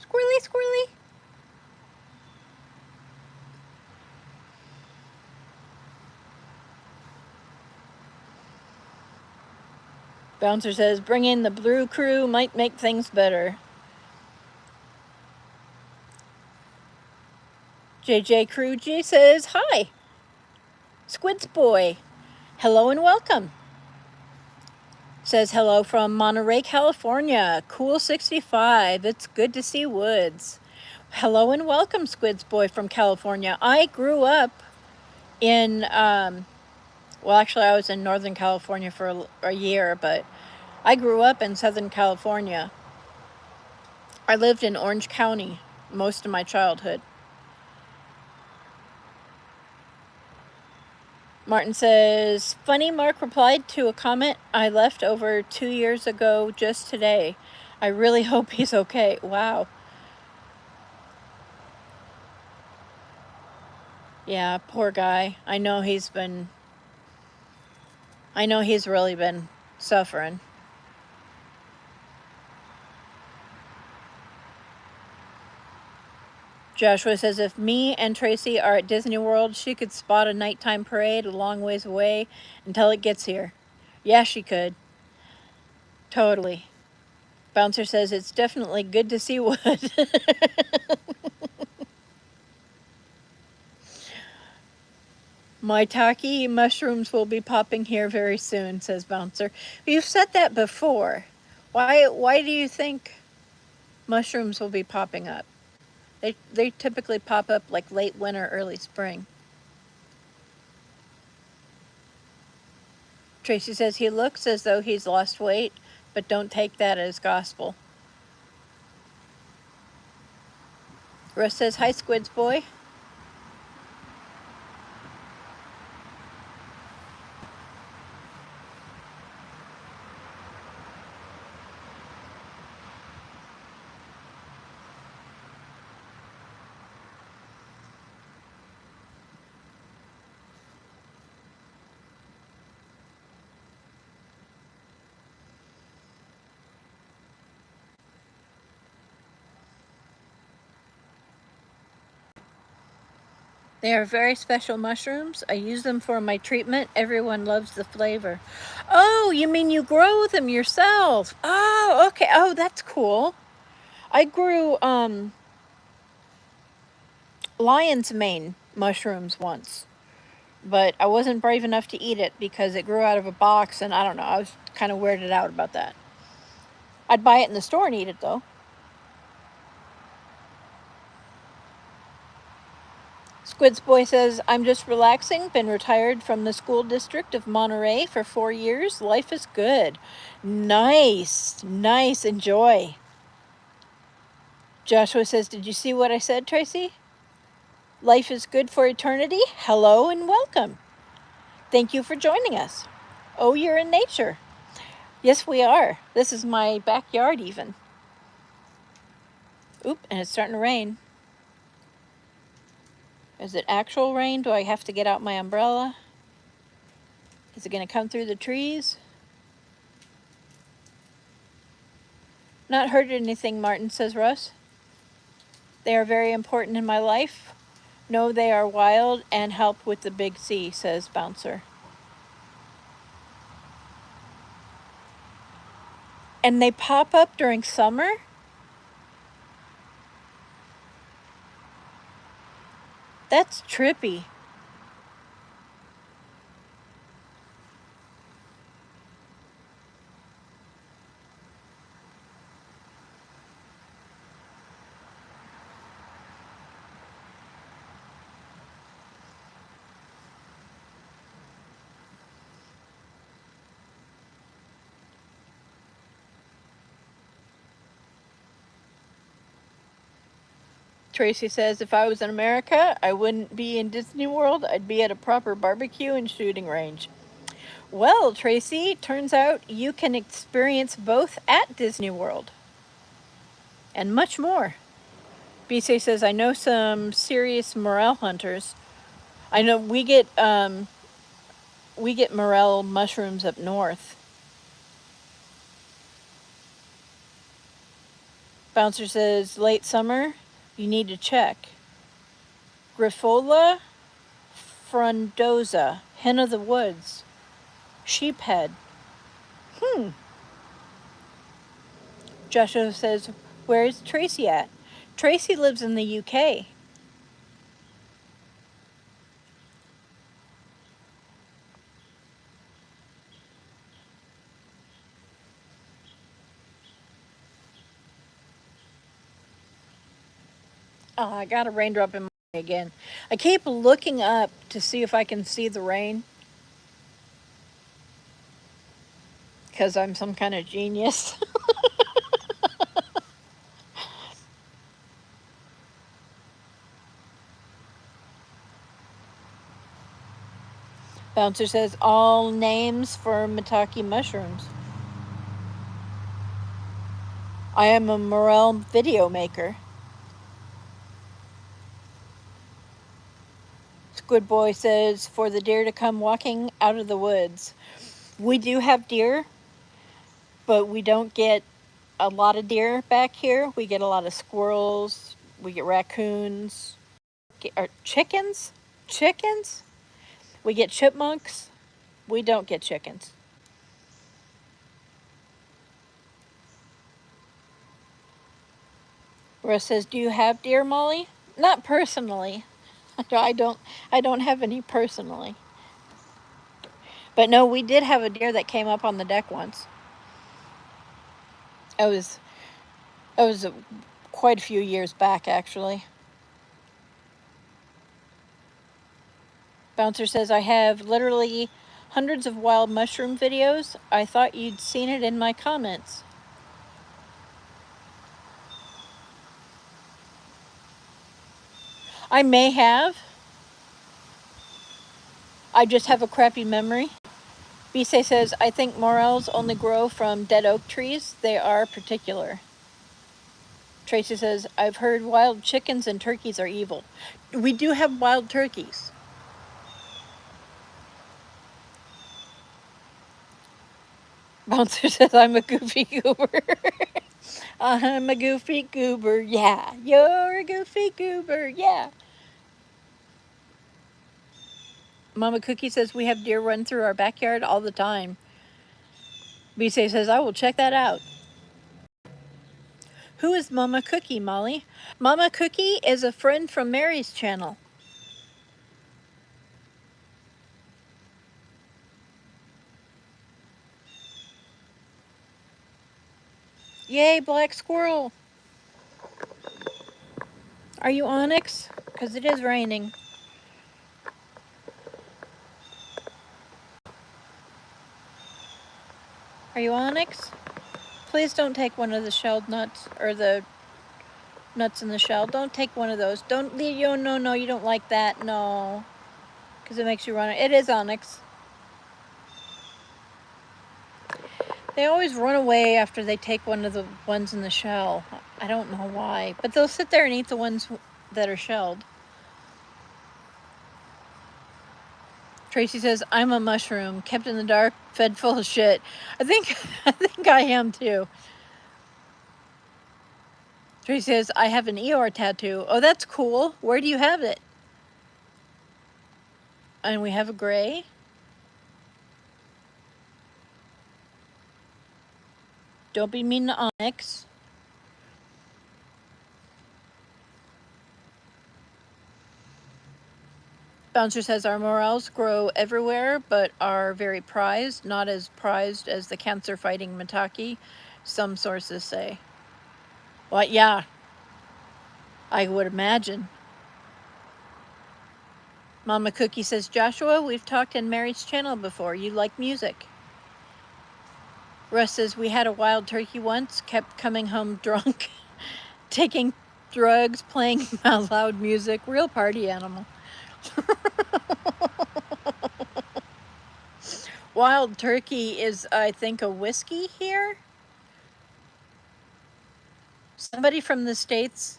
Squirrely, squirrely. Bouncer says, bring in the Blue Crew, might make things better. JJ Kruji says, hi. Squids Boy, hello and welcome. Says hello from Monterey, California. Cool 65. It's good to see Woods. Hello and welcome, Squids Boy from California. I grew up in, well, actually, I was in Northern California for a year, but I grew up in Southern California. I lived in Orange County most of my childhood. Martin says, funny, Mark replied to a comment I left over 2 years ago just today. I really hope he's okay. Wow. Yeah, poor guy. I know he's really been suffering. Joshua says, if me and Tracy are at Disney World, she could spot a nighttime parade a long ways away until it gets here. Yeah, she could. Totally. Bouncer says, it's definitely good to see Wood. Maitake mushrooms will be popping here very soon, says Bouncer. You've said that before. Why do you think mushrooms will be popping up? They typically pop up like late winter, early spring. Tracy says he looks as though he's lost weight, but don't take that as gospel. Russ says, hi, Squids Boy. They are very special mushrooms. I use them for my treatment. Everyone loves the flavor. Oh, you mean you grow them yourself? Oh, okay. Oh, that's cool. I grew lion's mane mushrooms once, but I wasn't brave enough to eat it because it grew out of a box, and I don't know, I was kind of weirded out about that. I'd buy it in the store and eat it, though. Squids Boy says, I'm just relaxing, been retired from the school district of Monterey for 4 years. Life is good. Nice, nice, enjoy. Joshua says, did you see what I said, Tracy? Life is good for eternity. Hello and welcome. Thank you for joining us. Oh, you're in nature. Yes, we are. This is my backyard even. Oop, and it's starting to rain. Is it actual rain? Do I have to get out my umbrella? Is it going to come through the trees? Not heard anything, Martin, says Russ. They are very important in my life. No, they are wild and help with the big C, says Bouncer. And they pop up during summer? That's trippy. Tracy says, if I was in America, I wouldn't be in Disney World. I'd be at a proper barbecue and shooting range. Well, Tracy, turns out you can experience both at Disney World. And much more. BC says, I know some serious morel hunters. I know we get morel mushrooms up north. Bouncer says, late summer, you need to check. Grifola frondosa, hen of the woods, sheephead. Joshua says, where is Tracy at? Tracy lives in the UK. Oh, I got a raindrop in my eye again. I keep looking up to see if I can see the rain. Because I'm some kind of genius. Bouncer says, all names for maitake mushrooms. I am a morel video maker. Squid Boy says, for the deer to come walking out of the woods. We do have deer, but we don't get a lot of deer back here. We get a lot of squirrels. We get raccoons. Chickens? Chickens? We get chipmunks. We don't get chickens. Russ says, do you have deer, Molly? Not personally. I don't have any personally. But no, we did have a deer that came up on the deck once. It was quite a few years back, actually. Bouncer says, I have literally hundreds of wild mushroom videos. I thought you'd seen it in my comments. I may have. I just have a crappy memory. Bise says, I think morels only grow from dead oak trees. They are particular. Tracy says, I've heard wild chickens and turkeys are evil. We do have wild turkeys. Bouncer says, I'm a goofy goober. I'm a goofy goober, yeah. You're a goofy goober, yeah. Mama Cookie says, we have deer run through our backyard all the time. Bise says, I will check that out. Who is Mama Cookie, Molly? Mama Cookie is a friend from Mary's channel. Yay, black squirrel. Are you Onyx? Because it is raining. Are you Onyx? Please don't take one of the shelled nuts, or the nuts in the shell. Don't take one of those. Don't leave. No, you don't like that. No. Because it makes you run. It is Onyx. They always run away after they take one of the ones in the shell. I don't know why. But they'll sit there and eat the ones that are shelled. Tracy says, I'm a mushroom, kept in the dark, fed full of shit. I think I am too. Tracy says, I have an Eeyore tattoo. Oh, that's cool. Where do you have it? And we have a gray. Don't be mean to Onyx. Bouncer says, our morels grow everywhere, but are very prized, not as prized as the cancer-fighting maitake, some sources say. Well, yeah, I would imagine. Mama Cookie says, Joshua, we've talked in Mary's channel before. You like music. Russ says, we had a wild turkey once, kept coming home drunk, taking drugs, playing loud music, real party animal. Wild turkey is, I think, a whiskey here. Somebody from the States,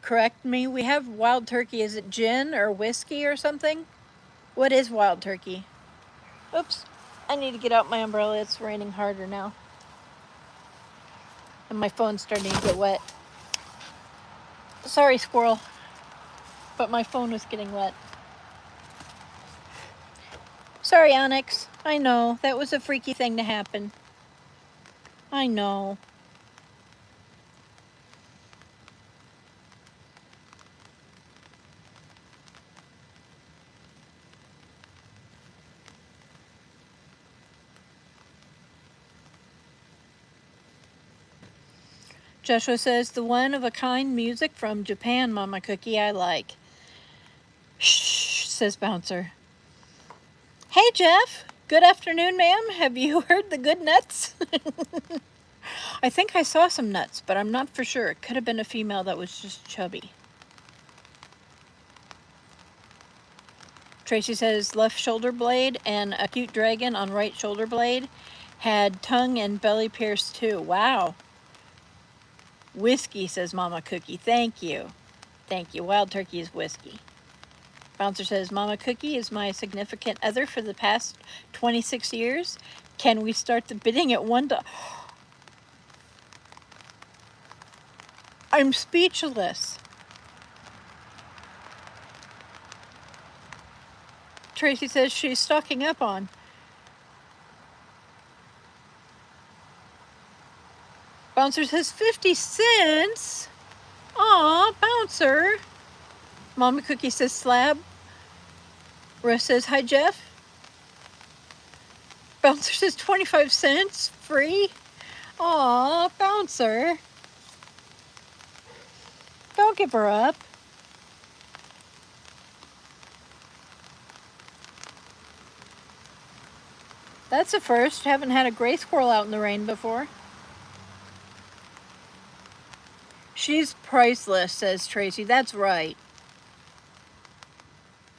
correct me. We have wild turkey. Is it gin or whiskey or something? What is wild turkey? Oops, I need to get out my umbrella. It's raining harder now. And my phone's starting to get wet. Sorry, squirrel, but my phone was getting wet. Sorry, Onyx. I know, that was a freaky thing to happen. I know. Joshua says, the one-of-a-kind music from Japan, Mama Cookie, I like. Shh, says Bouncer. Hey, Jeff. Good afternoon, ma'am. Have you heard the good nuts? I think I saw some nuts, but I'm not for sure. It could have been a female that was just chubby. Tracy says, left shoulder blade and a cute dragon on right shoulder blade. Had tongue and belly pierced too. Wow. Whiskey, says Mama Cookie. Thank you. Thank you. Wild turkey is whiskey. Bouncer says, Mama Cookie is my significant other for the past 26 years. Can we start the bidding at $1? I'm speechless. Tracy says she's stocking up on. Bouncer says 50 cents. Aw, Bouncer. Mama Cookie says slab. Russ says, hi, Jeff. Bouncer says 25 cents, free. Aw, Bouncer. Don't give her up. That's a first. Haven't had a gray squirrel out in the rain before. She's priceless, says Tracy. That's right.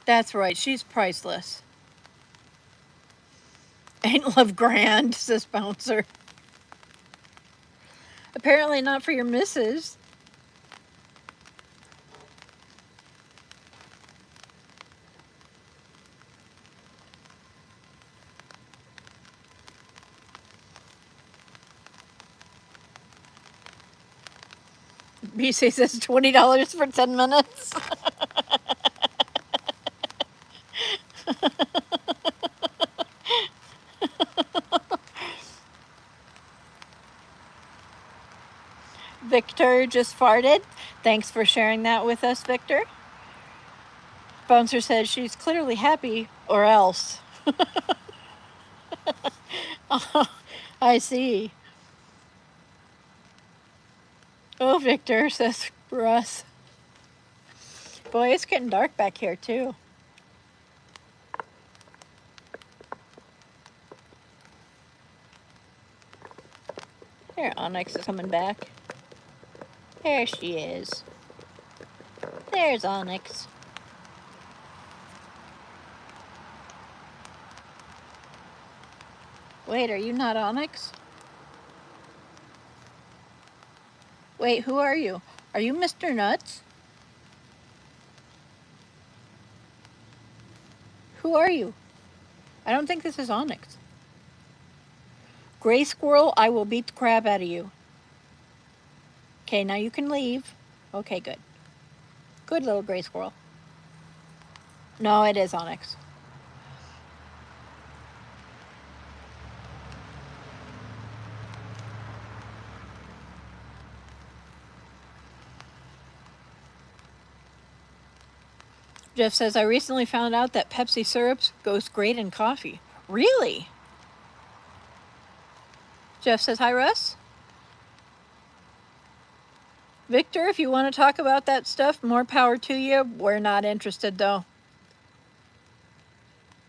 That's right. She's priceless. Ain't love grand, says Bouncer. Apparently not for your missus. BC says $20 for 10 minutes. Victor just farted. Thanks for sharing that with us, Victor. Bouncer says she's clearly happy, or else. Oh, I see. Oh, Victor, says Russ. Boy, it's getting dark back here, too. There, Onyx is coming back. There she is. There's Onyx. Wait, are you not Onyx? Wait, who are you? Are you Mr. Nuts? Who are you? I don't think this is Onyx. Gray squirrel, I will beat the crap out of you. Okay, now you can leave. Okay, good. Good little gray squirrel. No, it is Onyx. Jeff says, I recently found out that Pepsi syrup goes great in coffee. Really? Jeff says, hi, Russ. Victor, if you want to talk about that stuff, more power to you. We're not interested, though.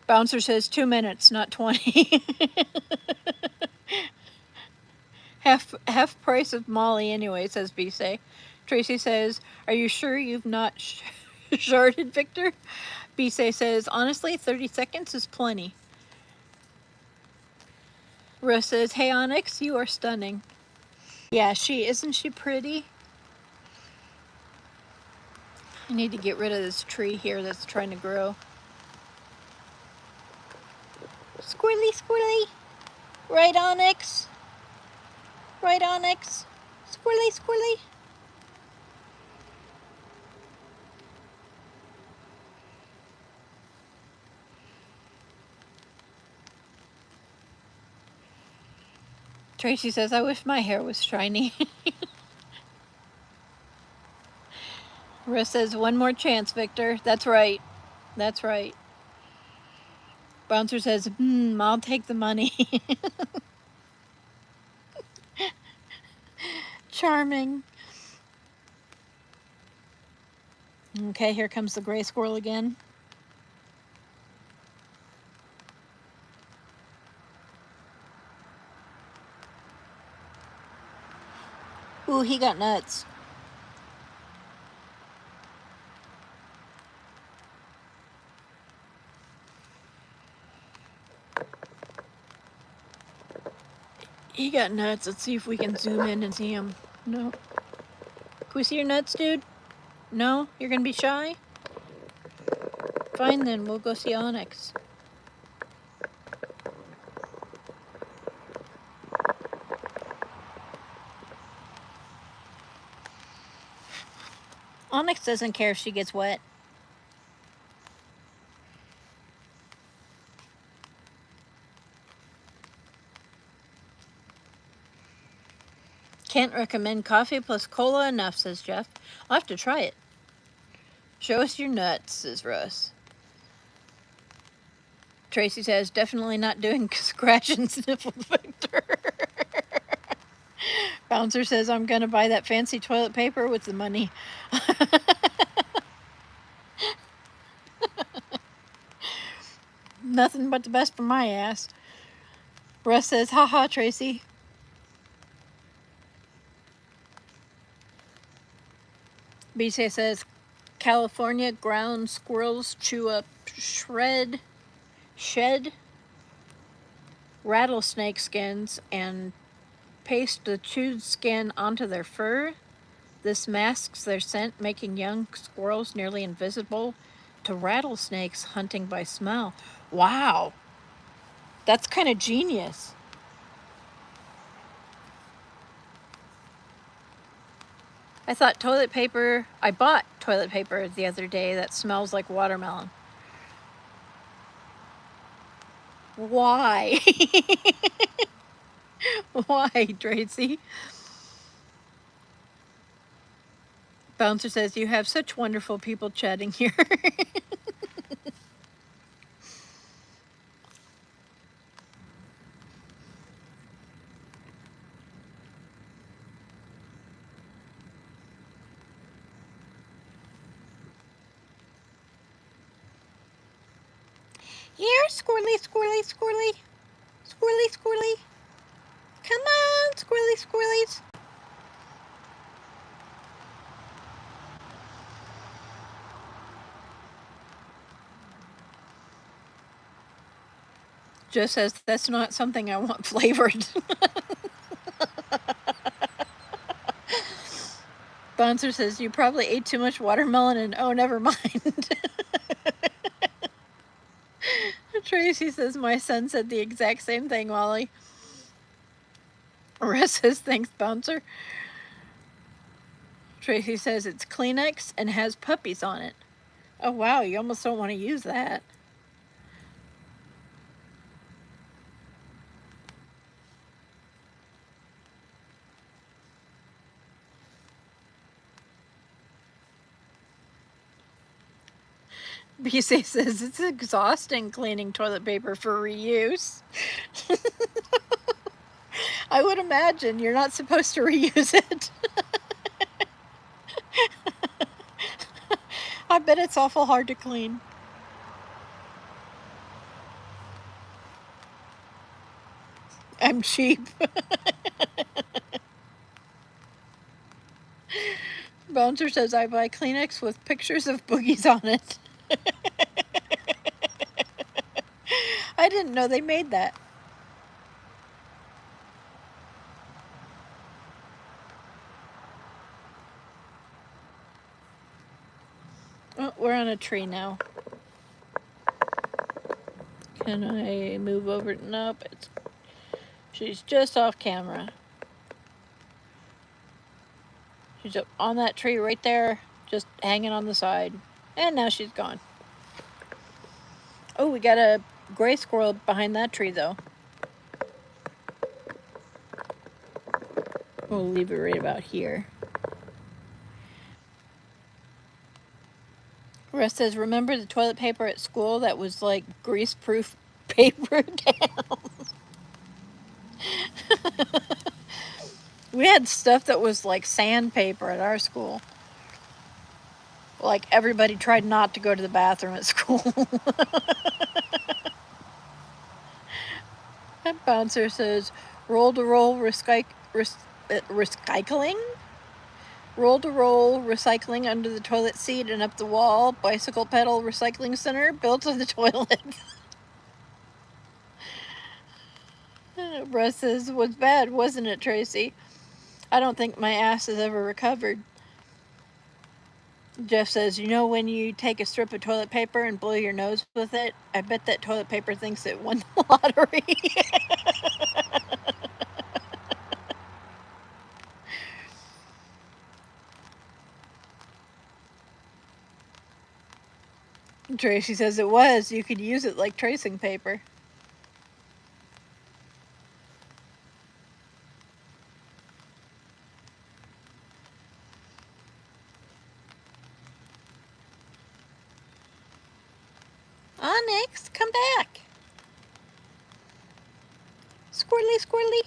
Bouncer says 2 minutes, not 20. half price of Molly anyway, says BC. Tracy says, are you sure you've not sharded, Victor? Bisay says, honestly, 30 seconds is plenty. Russ says, hey Onyx, you are stunning. Yeah, isn't she pretty? I need to get rid of this tree here that's trying to grow. Squirrely, squirrely. Right, Onyx? Right, Onyx? Squirrely, squirrely. Tracy says, I wish my hair was shiny. Russ says, one more chance, Victor. That's right. That's right. Bouncer says, I'll take the money. Charming. Okay, here comes the gray squirrel again. Ooh, he got nuts. He got nuts. Let's see if we can zoom in and see him. No. Can we see your nuts, dude? No? You're gonna be shy? Fine then, we'll go see Onyx. Onyx doesn't care if she gets wet. Can't recommend coffee plus cola enough, says Jeff. I'll have to try it. Show us your nuts, says Russ. Tracy says, definitely not doing scratch and sniffle, Victor. Bouncer says, I'm gonna buy that fancy toilet paper with the money. Nothing but the best for my ass. Russ says, haha, Tracy. BC says, California ground squirrels chew up shed rattlesnake skins and paste the chewed skin onto their fur. This masks their scent, making young squirrels nearly invisible to rattlesnakes hunting by smell. Wow, that's kind of genius. I bought toilet paper the other day that smells like watermelon. Why? Why, Tracy? Bouncer says, you have such wonderful people chatting here. Here, squirrely, squirrely, squirrely. Squirrely, squirrely. Come on, squirrely, squirrelies. Just says, that's not something I want flavored. Bouncer says, you probably ate too much watermelon and oh, never mind. Tracy says, my son said the exact same thing, Wally. Russ says, thanks, Bouncer. Tracy says, it's Kleenex and has puppies on it. Oh, wow, you almost don't want to use that. BC says, it's exhausting cleaning toilet paper for reuse. I would imagine you're not supposed to reuse it. I bet it's awful hard to clean. I'm cheap. Bouncer says, I buy Kleenex with pictures of boogies on it. I didn't know they made that. Oh, we're on a tree now. Can I move over? Nope. She's just off camera. She's up on that tree right there, just hanging on the side. And now she's gone. Oh, we got a gray squirrel behind that tree, though. We'll leave it right about here. Russ says, remember the toilet paper at school that was like grease-proof paper down? We had stuff that was like sandpaper at our school. Like everybody tried not to go to the bathroom at school. That Bouncer says, roll to roll recycling? Roll to roll recycling under the toilet seat and up the wall. Bicycle pedal recycling center built on the toilet. Russ says, was bad, wasn't it, Tracy? I don't think my ass has ever recovered. Jeff says, you know when you take a strip of toilet paper and blow your nose with it? I bet that toilet paper thinks it won the lottery. Tracy says it was. You could use it like tracing paper. Onyx, come back. Squirrely, squirrely.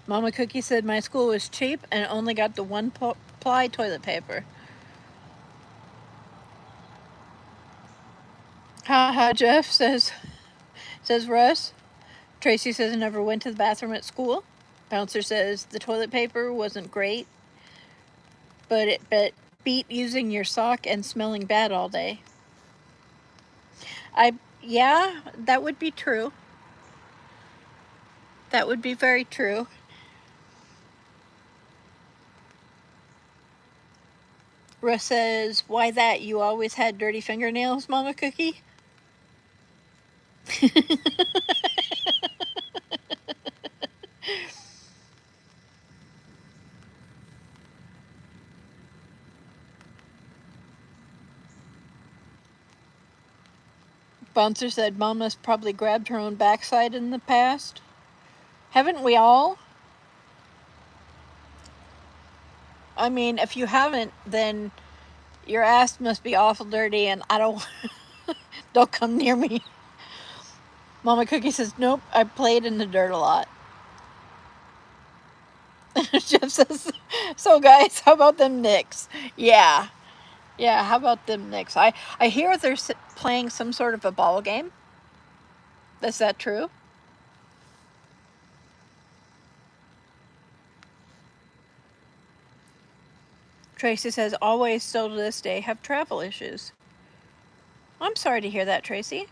Mama Cookie said my school was cheap and only got the one-ply toilet paper. Ha, Jeff says Russ. Tracy says I never went to the bathroom at school. Bouncer says the toilet paper wasn't great, but it beat using your sock and smelling bad all day. Yeah, that would be true. That would be very true. Russ says, why that? You always had dirty fingernails, Mama Cookie? Bouncer said Mama's probably grabbed her own backside in the past. Haven't we all? I mean, if you haven't, then your ass must be awful dirty and I don't come near me. Mama Cookie says, nope, I played in the dirt a lot. Jeff says, so guys, how about them Knicks? Yeah, how about them Knicks? I hear they're playing some sort of a ball game. Is that true? Tracy says, always, still to this day, have travel issues. I'm sorry to hear that, Tracy.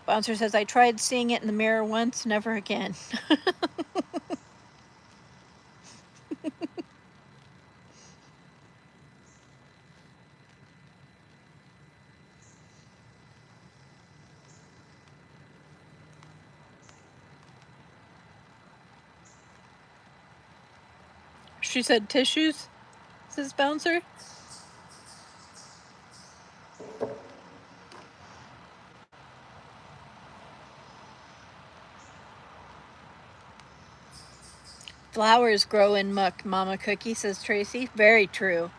Bouncer says, I tried seeing it in the mirror once, never again. She said tissues, says Bouncer. Flowers grow in muck, Mama Cookie, says Tracy. Very true.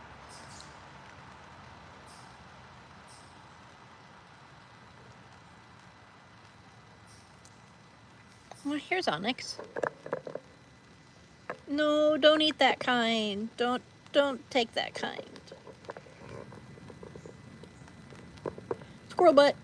Well, here's Onyx. No, don't eat that kind. Don't take that kind. squirrel butt.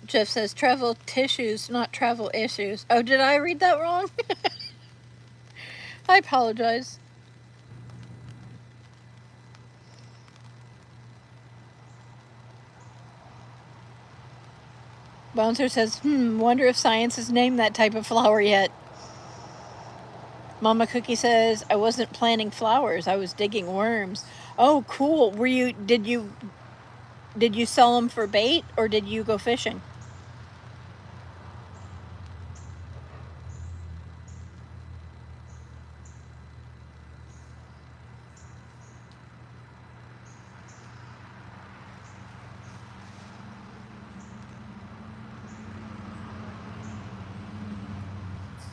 Jeff says travel tissues, not travel issues. Oh, did I read that wrong? I apologize. Bouncer says, wonder if science has named that type of flower yet. Mama Cookie says, I wasn't planting flowers, I was digging worms. Oh, cool. Did you sell them for bait or did you go fishing?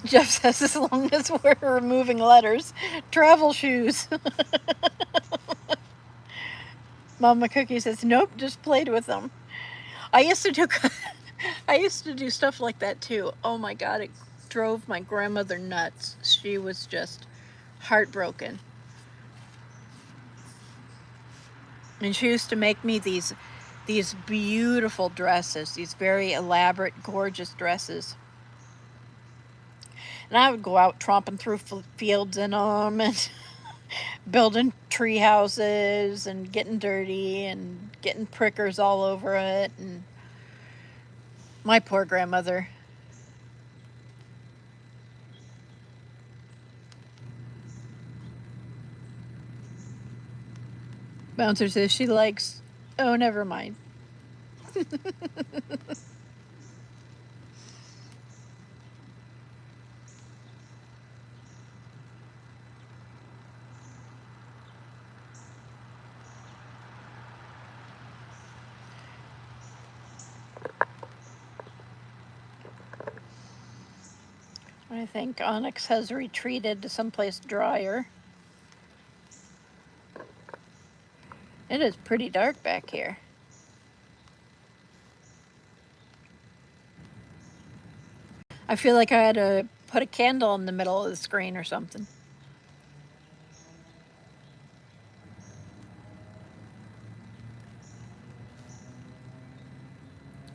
Jeff says, as long as we're removing letters, travel shoes. Mama Cookie says, nope, just played with them. I used to do stuff like that too. Oh my God, it drove my grandmother nuts. She was just heartbroken. And she used to make me these beautiful dresses, these very elaborate, gorgeous dresses. And I would go out tromping through fields in them and building tree houses and getting dirty and getting prickers all over it. And my poor grandmother. Bouncer says she likes, oh, never mind. I think Onyx has retreated to someplace drier. It is pretty dark back here. I feel like I had to put a candle in the middle of the screen or something.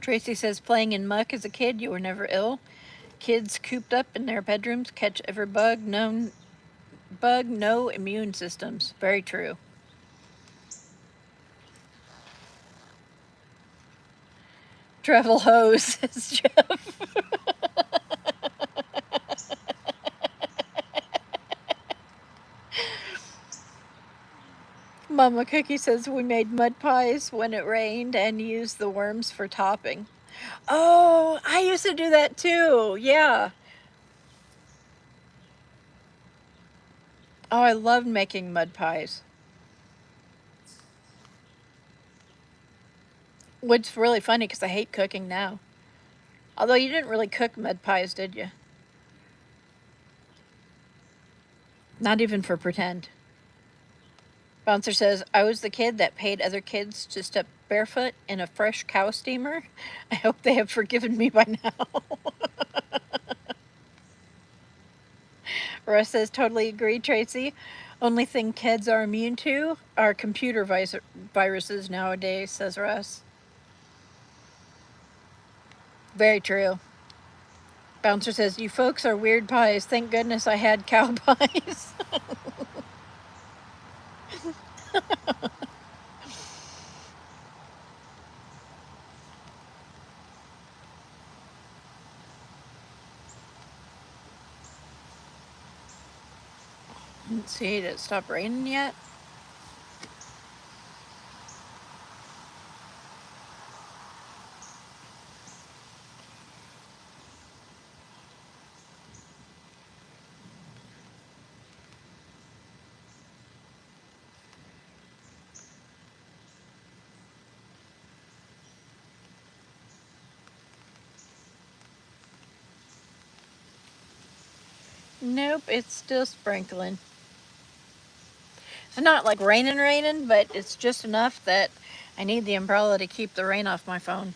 Tracy says, playing in muck as a kid, you were never ill. Kids cooped up in their bedrooms catch every bug, no immune systems. Very true. Travel hose, says Jeff. Mama Cookie says we made mud pies when it rained and used the worms for topping. Oh, I used to do that too. Yeah. Oh, I loved making mud pies. Which is really funny because I hate cooking now. Although you didn't really cook mud pies, did you? Not even for pretend. Bouncer says, I was the kid that paid other kids to step barefoot in a fresh cow steamer. I hope they have forgiven me by now. Russ says, totally agree, Tracy. Only thing kids are immune to are computer viruses nowadays, says Russ. Very true. Bouncer says, you folks are weird pies. Thank goodness I had cow pies. Let's see, did it stop raining yet? Nope, it's still sprinkling. It's not like raining, but it's just enough that I need the umbrella to keep the rain off my phone.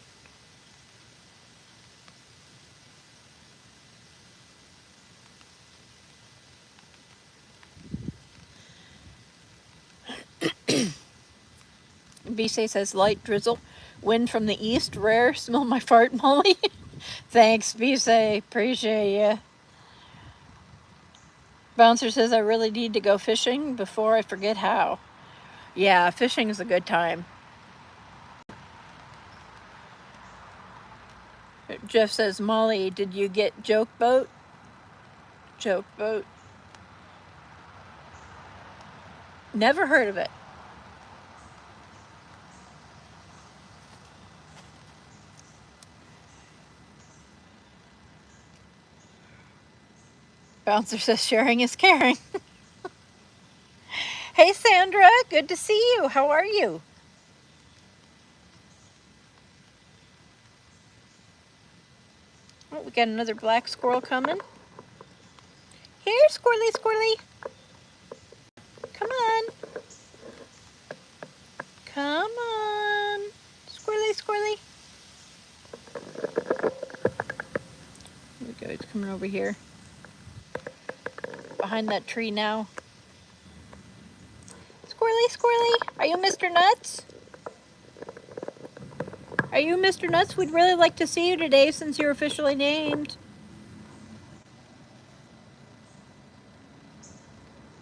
BC says light drizzle, wind from the east, rare, smell my fart, Molly. Thanks, BC, appreciate ya. Bouncer says I really need to go fishing before I forget how. Yeah, fishing is a good time. Jeff says, Molly, did you get joke boat? Joke boat. Never heard of it. Bouncer says sharing is caring. Hey Sandra, good to see you. How are you? Oh, we got another black squirrel coming. Here, squirrely, squirrely. Come on. Come on. Squirrely, squirrely. Here we go, he's coming over here. Behind that tree now. Squirrely, squirrely. Are you Mr. Nuts? Are you Mr. Nuts? We'd really like to see you today since you're officially named.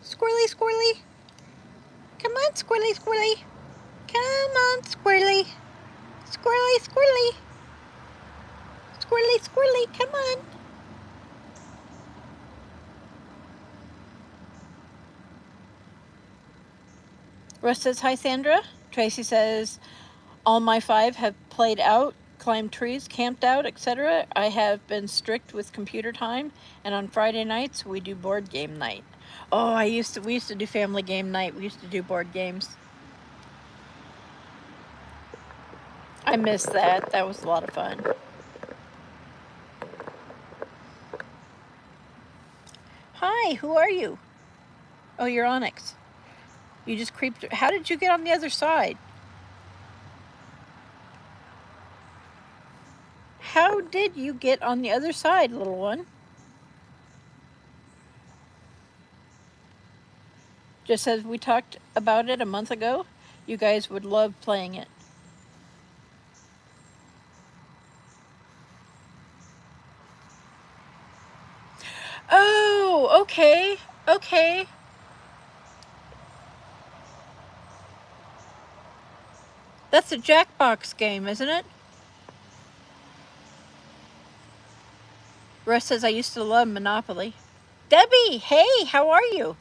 Squirrely, squirrely. Come on, squirrely, squirrely. Come on, squirrely. Squirrely, squirrely. Squirrely, squirrely, come on. Russ says, hi, Sandra. Tracy says, all my 5 have played out, climbed trees, camped out, etc. I have been strict with computer time, and on Friday nights, we do board game night. Oh, we used to do family game night. We used to do board games. I miss that. That was a lot of fun. Hi, who are you? Oh, you're Onyx. You just creeped. How did you get on the other side? How did you get on the other side, little one? Just as we talked about it a month ago, you guys would love playing it. Oh, okay, okay. That's a Jackbox game, isn't it? Russ says, I used to love Monopoly. Debbie, hey, how are you?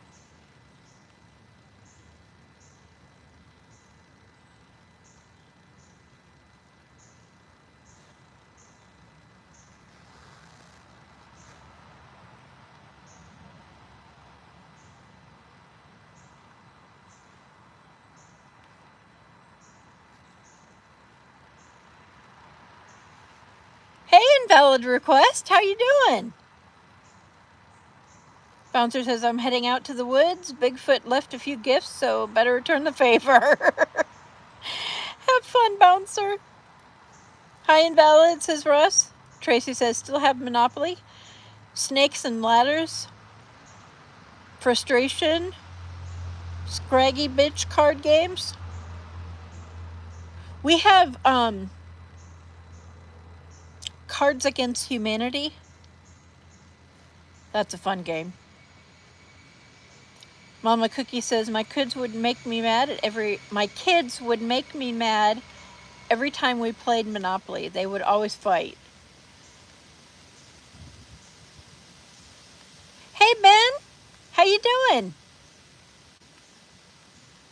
Hey, invalid request, how you doing? Bouncer says, I'm heading out to the woods. Bigfoot left a few gifts, so better return the favor. Have fun, Bouncer. Hi, invalid, says Russ. Tracy says, still have Monopoly. Snakes and ladders. Frustration. Scraggy bitch card games. We have Cards Against Humanity. That's a fun game. Mama Cookie says, my kids would make me mad every time we played Monopoly. They would always fight. Hey, Ben. How you doing?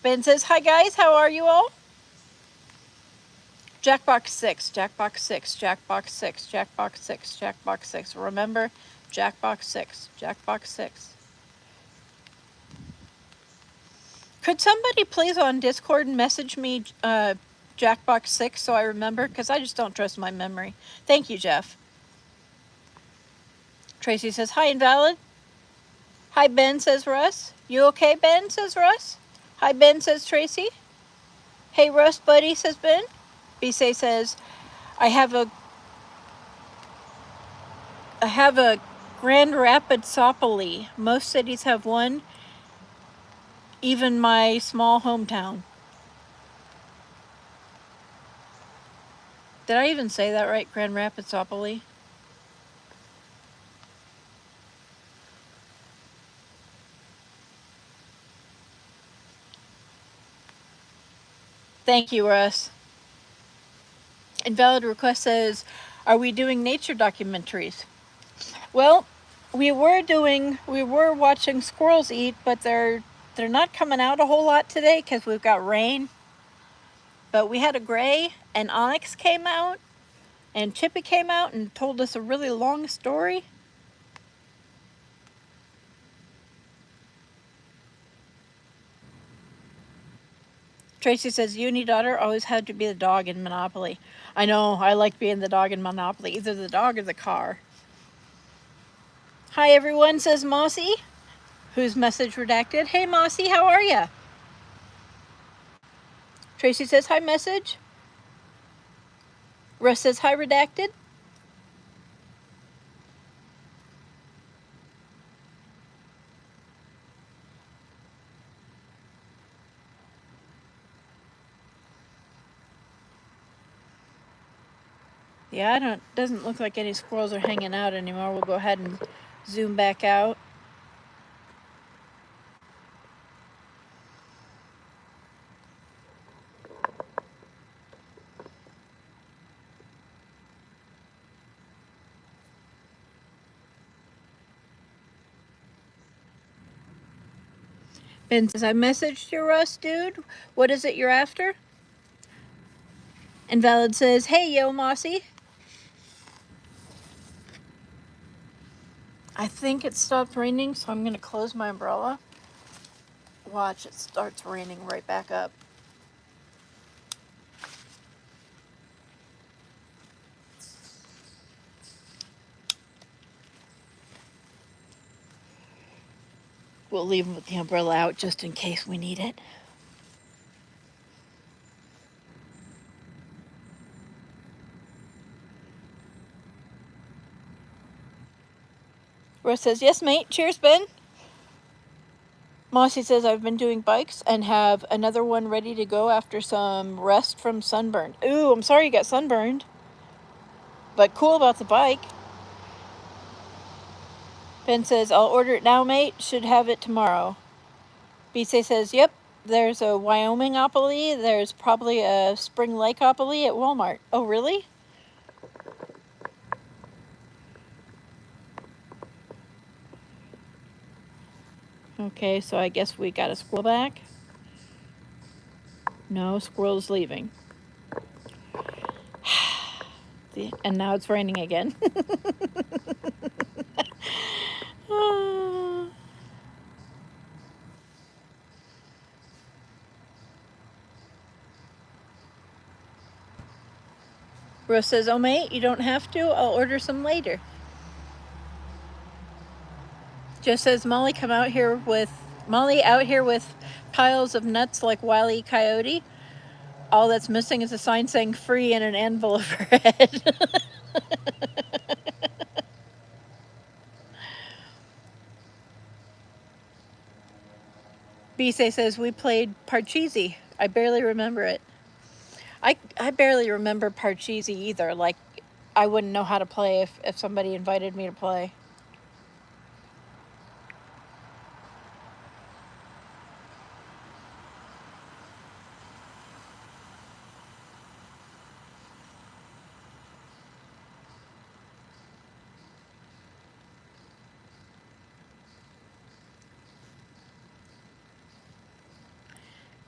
Ben says, hi, guys. How are you all? Jackbox 6, Jackbox 6, Jackbox 6, Jackbox 6, Jackbox 6. Remember, Jackbox 6, Jackbox 6. Could somebody please on Discord message me Jackbox 6 so I remember? Because I just don't trust my memory. Thank you, Jeff. Tracy says, hi, invalid. Hi, Ben, says Russ. You okay, Ben, says Russ. Hi, Ben, says Tracy. Hey, Russ, buddy, says Ben. Bisay says, I have a Grand Rapidsopoly. Most cities have one, even my small hometown. Did I even say that right, Grand Rapidsopoly? Thank you, Russ. Invalid request says, are we doing nature documentaries? Well, we were watching squirrels eat, but they're not coming out a whole lot today because we've got rain. But we had a gray, and Onyx came out, and Chippy came out and told us a really long story. Tracy says, uni daughter always had to be the dog in Monopoly. I know, I like being the dog in Monopoly, either the dog or the car. Hi everyone, says Mossy, whose message redacted. Hey Mossy, how are ya? Tracy says, hi message. Russ says, hi redacted. Yeah, doesn't look like any squirrels are hanging out anymore. We'll go ahead and zoom back out. Ben says, I messaged you, Russ, dude. What is it you're after? Invalid says, hey, yo, Mossy. I think it stopped raining, so I'm going to close my umbrella. Watch, it starts raining right back up. We'll leave them with the umbrella out just in case we need it. Russ says, yes, mate. Cheers, Ben. Mossy says, I've been doing bikes and have another one ready to go after some rest from sunburn. Ooh, I'm sorry you got sunburned. But cool about the bike. Ben says, I'll order it now, mate. Should have it tomorrow. Bisay says, yep, there's a Wyomingopoly. There's probably a Spring Lakeopoly at Walmart. Oh, really? Okay, so I guess we got a squirrel back. No, squirrel's leaving. And now it's raining again. Rose says, oh mate, you don't have to. I'll order some later. Just says Molly out here with piles of nuts like Wile E. Coyote. All that's missing is a sign saying free and an anvil of her head. Bisay says, we played Parcheesi. I barely remember it. I barely remember Parcheesi either. Like, I wouldn't know how to play if somebody invited me to play.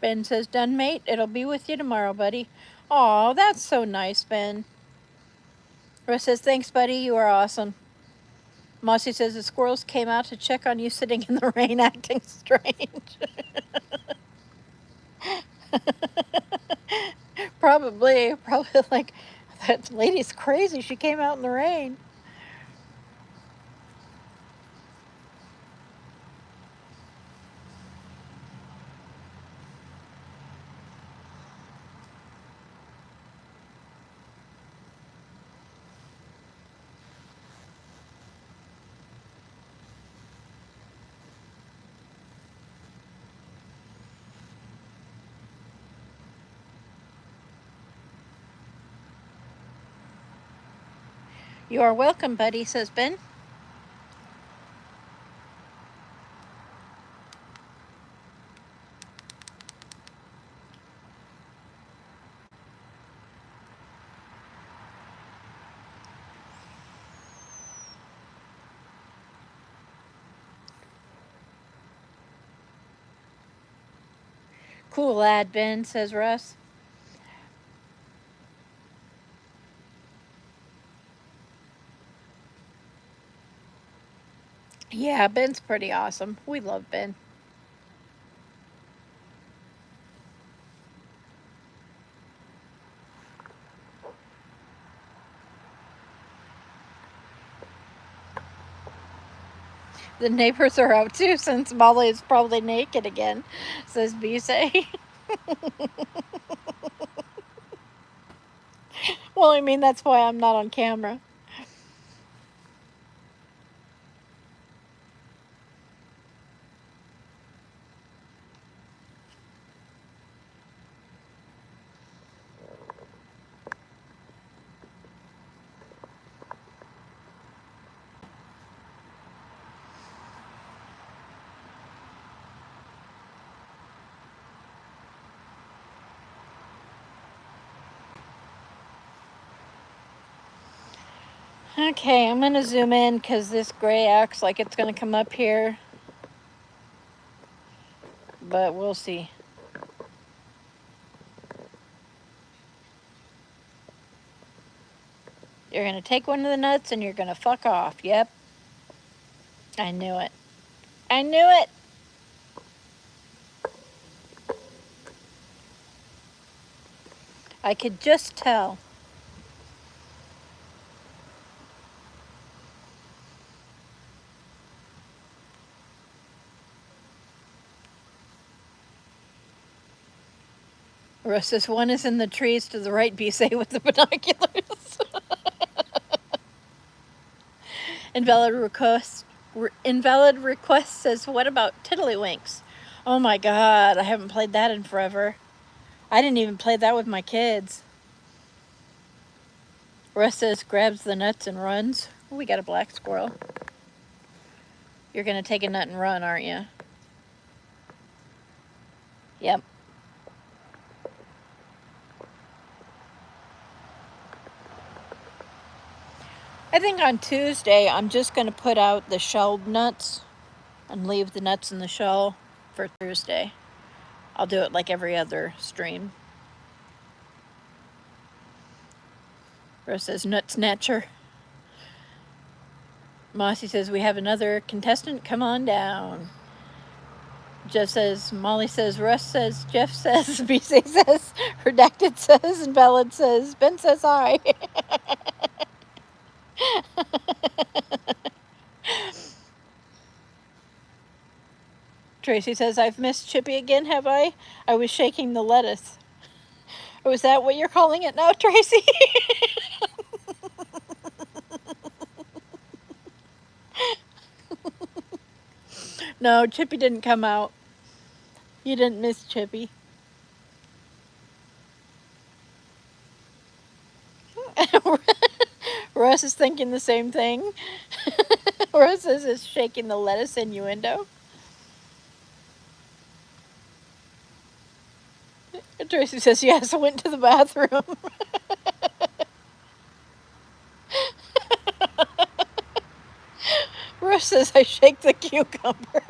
Ben says, done, mate. It'll be with you tomorrow, buddy. Aw, that's so nice, Ben. Russ says, thanks, buddy. You are awesome. Mossy says, the squirrels came out to check on you sitting in the rain acting strange. Probably like, that lady's crazy. She came out in the rain. You are welcome, buddy, says Ben. Cool lad, Ben, says Russ. Yeah, Ben's pretty awesome. We love Ben. The neighbors are out too, since Molly is probably naked again, says Bisay. Well, I mean, that's why I'm not on camera. Okay, I'm going to zoom in because this gray acts like it's going to come up here. But we'll see. You're going to take one of the nuts and you're going to fuck off. Yep. I knew it. I knew it. I could just tell. Russ says one is in the trees to the right, Bisay, with the binoculars. Invalid request says, what about Tiddlywinks? Oh my god, I haven't played that in forever. I didn't even play that with my kids. Russ says, grabs the nuts and runs. We got a black squirrel. You're gonna take a nut and run, aren't you? Yep. I think on Tuesday, I'm just gonna put out the shelled nuts and leave the nuts in the shell for Thursday. I'll do it like every other stream. Russ says, nut snatcher. Mossy says, we have another contestant, come on down. Jeff says, Molly says, Russ says, Jeff says, BC says, Redacted says, Invalid says, Ben says hi. Tracy says, I've missed Chippy again, have I? I was shaking the lettuce. Oh, is that what you're calling it now, Tracy? No, Chippy didn't come out. You didn't miss Chippy. Russ is thinking the same thing. Russ is shaking the lettuce innuendo. Tracy says, yes, I went to the bathroom. Russ says, I shake the cucumber.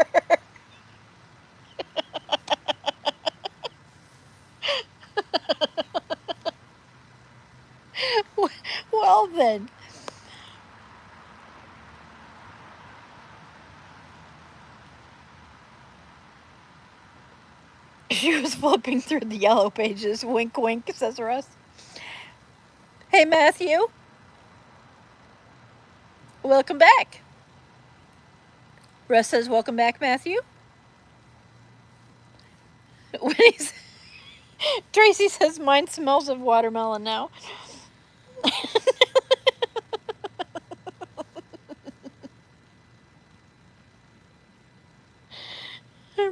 Well then. She was flipping through the yellow pages. Wink, wink, says Russ. Hey, Matthew. Welcome back. Russ says, welcome back, Matthew. When he's... Tracy says, mine smells of watermelon now.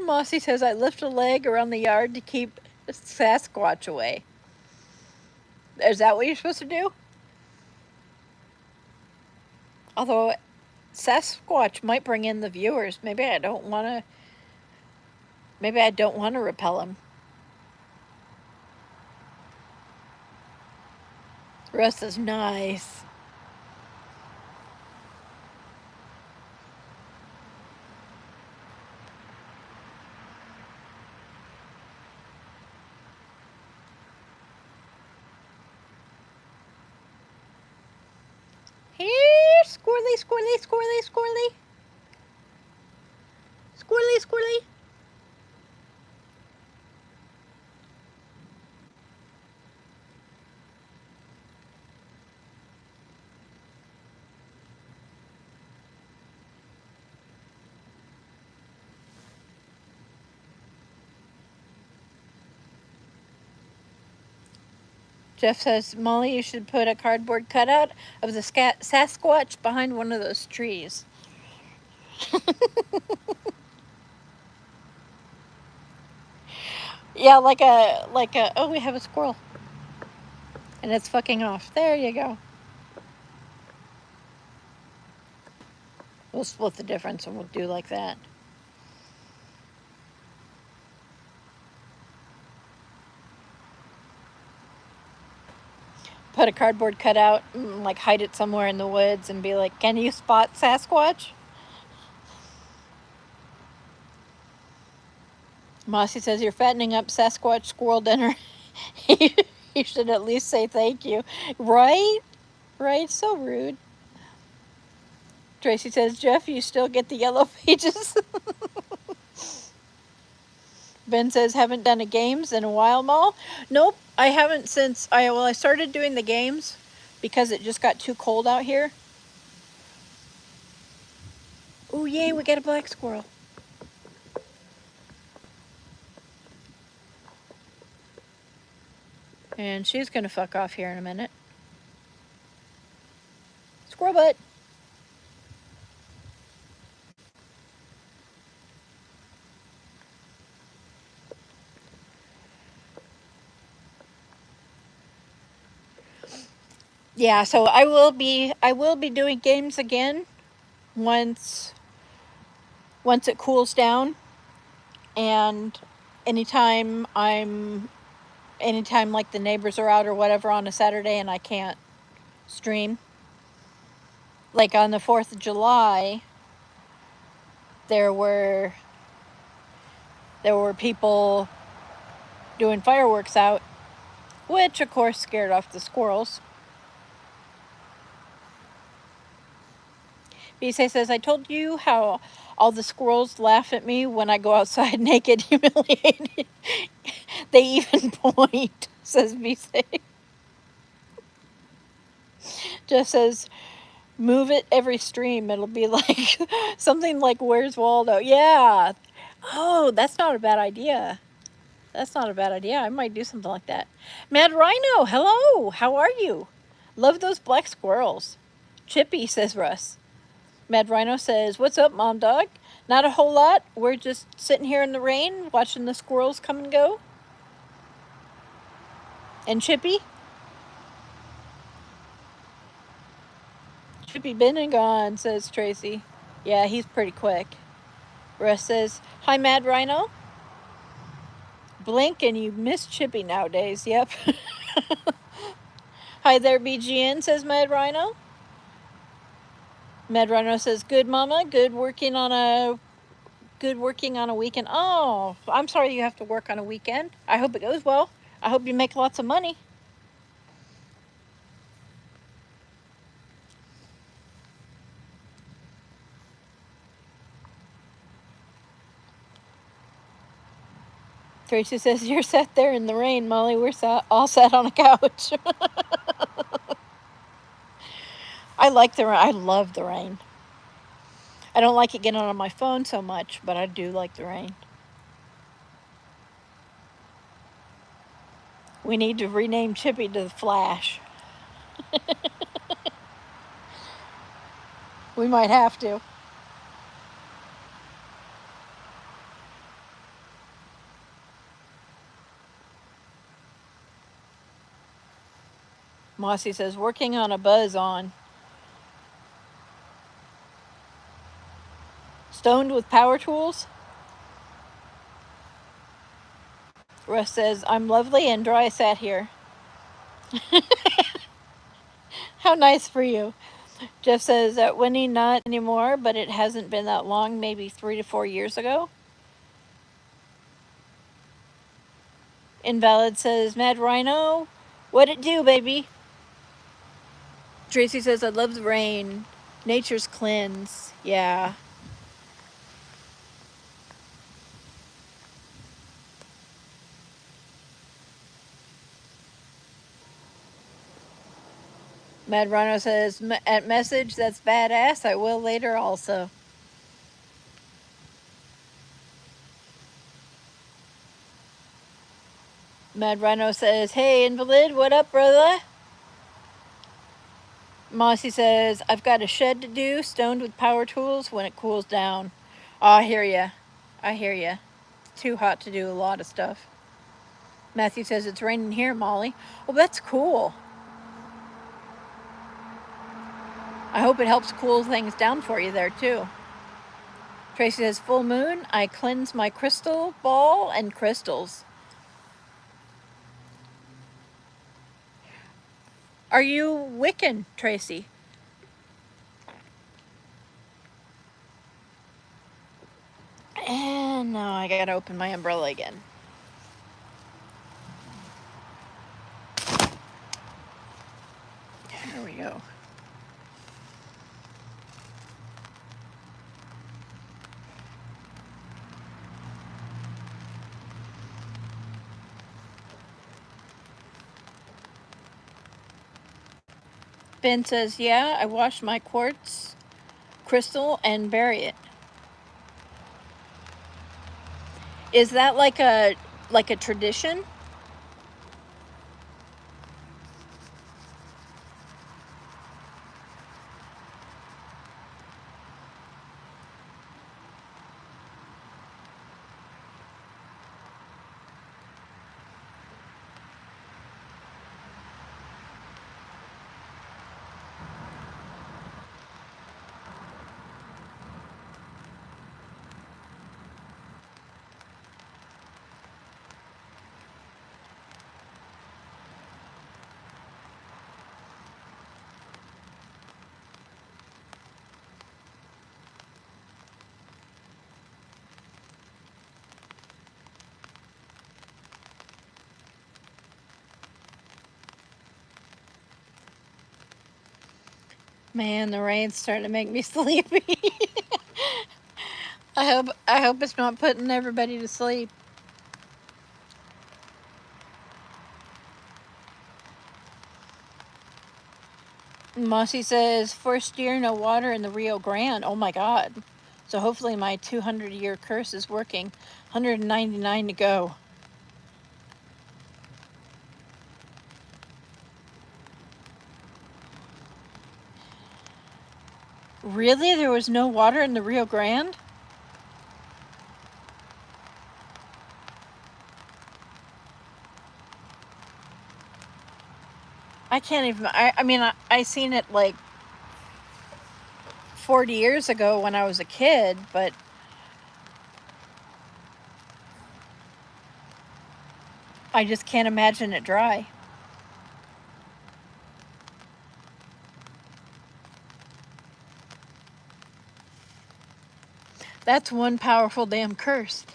Mossy says, I lift a leg around the yard to keep Sasquatch away. Is that what you're supposed to do? Although Sasquatch might bring in the viewers. Maybe I don't want to repel him. Russ is nice. Here, squirrely, squirrely, squirrely, squirrely. Squirrely, squirrely. Jeff says, Molly, you should put a cardboard cutout of the Sasquatch behind one of those trees. Yeah, like a, oh, we have a squirrel. And it's fucking off. There you go. We'll split the difference and we'll do like that. Put a cardboard cutout and like hide it somewhere in the woods and be like, can you spot Sasquatch? Mossy says, you're fattening up Sasquatch squirrel dinner. You should at least say thank you. Right? Right? So rude. Tracy says, Jeff, you still get the yellow pages. Ben says, haven't done a games in a while, Mal. Nope, I haven't since I started doing the games because it just got too cold out here. Oh yay, we got a black squirrel. And she's gonna fuck off here in a minute. Squirrel butt. Yeah, so I will be doing games again once it cools down, and anytime like the neighbors are out or whatever on a Saturday and I can't stream. Like on the 4th of July, there were people doing fireworks out, which of course scared off the squirrels. Bisay says, I told you how all the squirrels laugh at me when I go outside naked, humiliated. They even point, says Bisay. Jeff says, move it every stream. It'll be like something like Where's Waldo? Yeah. Oh, that's not a bad idea. That's not a bad idea. I might do something like that. Mad Rhino, hello. How are you? Love those black squirrels. Chippy, says Russ. Mad Rhino says, what's up, Mom Dog? Not a whole lot. We're just sitting here in the rain, watching the squirrels come and go. And Chippy? Chippy been and gone, says Tracy. Yeah, he's pretty quick. Russ says, hi, Mad Rhino. Blink and you miss Chippy nowadays. Yep. Hi there, BGN, says Mad Rhino. Mad Rhino says, good, Mama. Good working on a weekend. Oh, I'm sorry you have to work on a weekend. I hope it goes well. I hope you make lots of money. Tracy says, you're sat there in the rain, Molly. We're all sat on a couch. I like the rain. I love the rain. I don't like it getting on my phone so much, but I do like the rain. We need to rename Chippy to the Flash. We might have to. Mossy says, working on a buzz on. Stoned with power tools? Russ says, I'm lovely and dry sat here. How nice for you. Jeff says that Winnie, not anymore, but it hasn't been that long, maybe 3 to 4 years ago. Invalid says, Mad Rhino, what it do, baby? Tracy says, I love the rain. Nature's cleanse. Yeah. Mad Rhino says, at message, that's badass. I will later also. Mad Rhino says, hey, Invalid, what up, brother? Mossy says, I've got a shed to do, stoned with power tools when it cools down. Oh, I hear ya. I hear ya. It's too hot to do a lot of stuff. Matthew says, it's raining here, Molly. Well, that's cool. I hope it helps cool things down for you there, too. Tracy says, full moon, I cleanse my crystal ball and crystals. Are you Wiccan, Tracy? And now I gotta open my umbrella again. There we go. Ben says, yeah, I wash my quartz crystal and bury it. Is that like a tradition? Man, the rain's starting to make me sleepy. I hope it's not putting everybody to sleep. Mossy says, first year, no water in the Rio Grande. Oh my God. So hopefully my 200-year curse is working. 199 to go. Really? There was no water in the Rio Grande? I can't even, I mean, I seen it like 40 years ago when I was a kid, but I just can't imagine it dry. That's one powerful damn curse.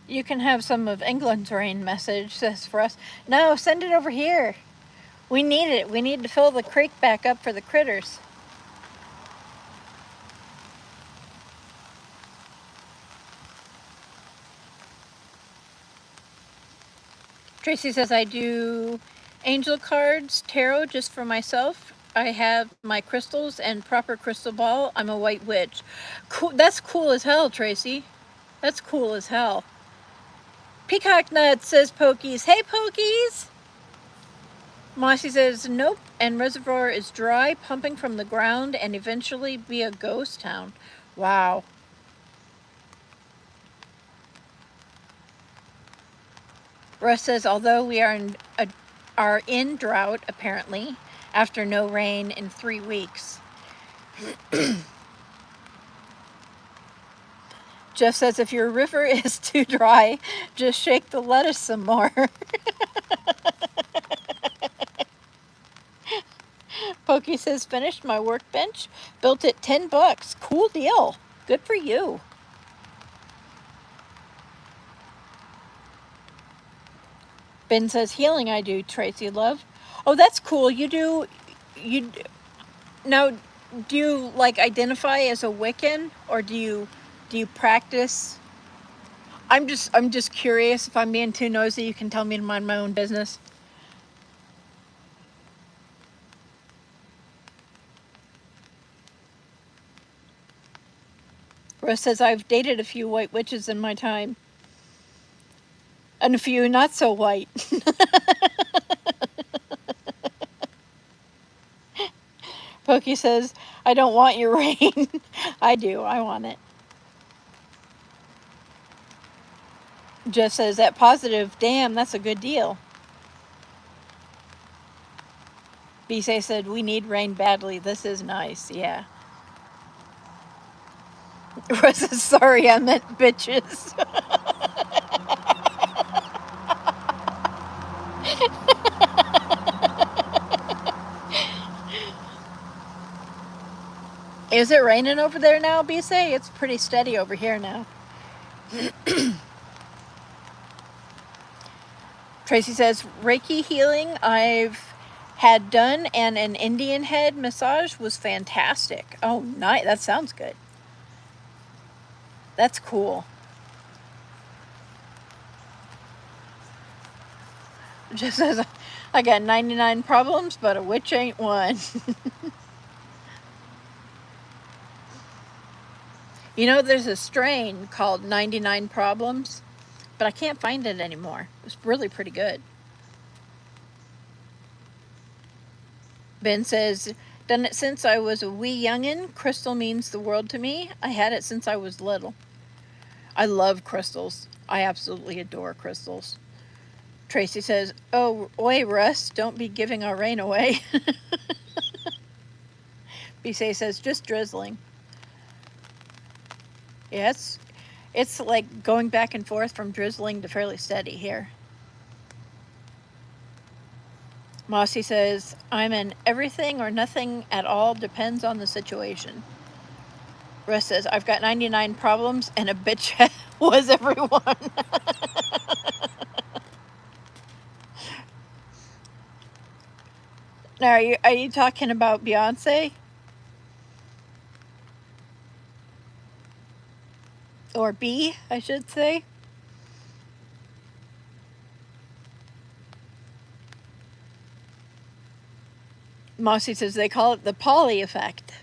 You can have some of England's rain message, says for us. No, send it over here. We need it. We need to fill the creek back up for the critters. Tracy says, I do angel cards, tarot just for myself. I have my crystals and proper crystal ball. I'm a white witch. Cool. That's cool as hell, Tracy. That's cool as hell. Peacock Nuts, says Pokies. Hey, Pokies! Mossy says, nope, and reservoir is dry, pumping from the ground, and eventually be a ghost town. Wow. Russ says, although we are in drought, apparently, after no rain in 3 weeks. Jeff says, if your river is too dry, just shake the lettuce some more. Pokey says, finished my workbench, built it $10. Cool deal. Good for you. Ben says, healing I do, Tracy love. Oh, that's cool. You now, do you like identify as a Wiccan, or do you practice? I'm just curious. If I'm being too nosy, you can tell me to mind my own business. Rose says, I've dated a few white witches in my time. And a few not so white. Pokey says, I don't want your rain. I do. I want it. Jeff says, that positive, damn, that's a good deal. Bisay said, we need rain badly. This is nice. Yeah. Russ says, sorry, I meant bitches. Is it raining over there now, Bisay? It's pretty steady over here now. Tracy says, Reiki healing I've had done and an Indian head massage was fantastic. Oh, nice. That sounds good. That's cool. Just says, I got 99 problems, but a witch ain't one. You know, there's a strain called 99 Problems, but I can't find it anymore. It's really pretty good. Ben says, done it since I was a wee youngin'. Crystal means the world to me. I had it since I was little. I love crystals. I absolutely adore crystals. Tracy says, oh, oi, Russ, don't be giving our rain away. Bisay says, just drizzling. Yeah, it's like going back and forth from drizzling to fairly steady here. Mossy says, I'm an everything or nothing at all, depends on the situation. Russ says, I've got 99 problems and a bitch was everyone. Now, are you talking about Beyonce? Or B, I should say. Mossy says they call it the Polly effect.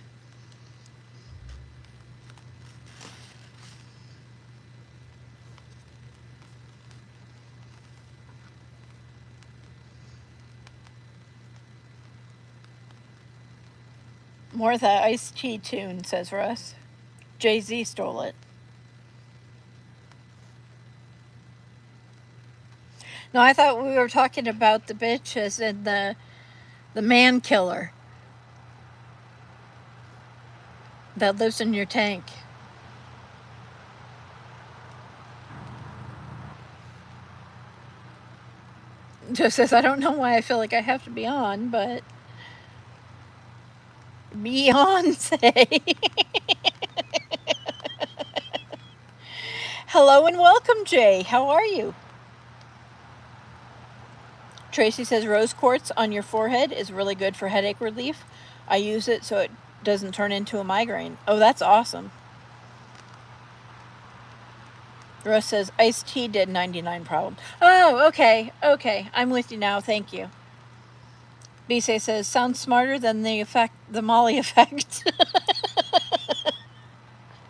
More of that Ice-T tune, says Russ. Jay-Z stole it. No, I thought we were talking about the bitches and the man killer that lives in your tank. Just says, I don't know why I feel like I have to be on, but Beyonce. Hello and welcome, Jay. How are you? Tracy says rose quartz on your forehead is really good for headache relief. I use it so it doesn't turn into a migraine. Oh, that's awesome. Russ says Ice-T did 99 problems. Oh, okay. Okay. I'm with you now. Thank you. Bisay says, sounds smarter than the Molly effect.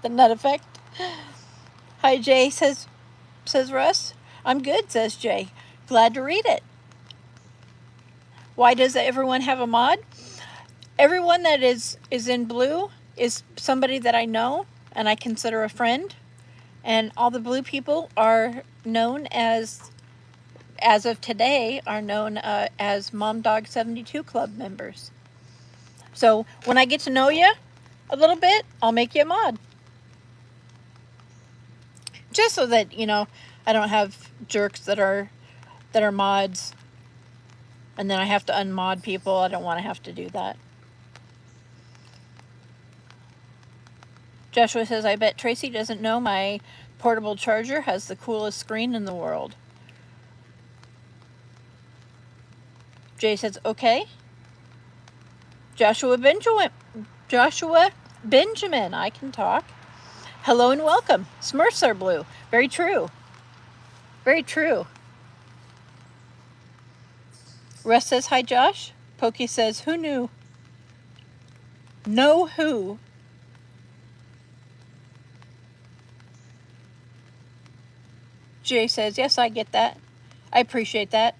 The nut effect. Hi, Jay, says Russ. I'm good, says Jay. Glad to read it. Why does everyone have a mod? Everyone that is in blue is somebody that I know and I consider a friend. And all the blue people are known as of today, are known as Mom Dog 72 Club members. So when I get to know you a little bit, I'll make you a mod. Just so that, you know, I don't have jerks that are mods and then I have to unmod people. I don't want to have to do that. Joshua says, I bet Tracy doesn't know my portable charger has the coolest screen in the world. Jay says, okay. Joshua Benjamin, I can talk. Hello and welcome. Smurfs are blue. Very true. Very true. Russ says, hi, Josh. Pokey says, who knew? Know who? Jay says, yes, I get that. I appreciate that.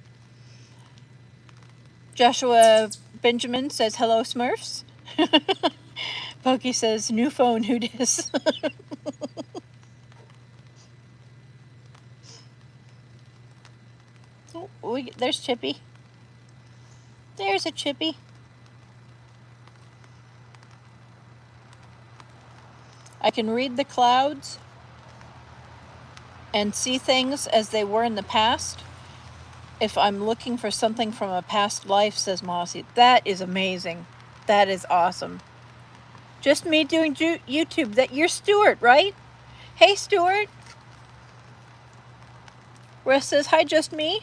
Joshua Benjamin says, hello, Smurfs. Pokey says, new phone, who dis? Oh, there's Chippy. There's a Chippy. I can read the clouds and see things as they were in the past if I'm looking for something from a past life, says Mossy. That is amazing. That is awesome. Just me doing YouTube. That you're Stuart, right? Hey, Stuart. Russ says, hi, just me.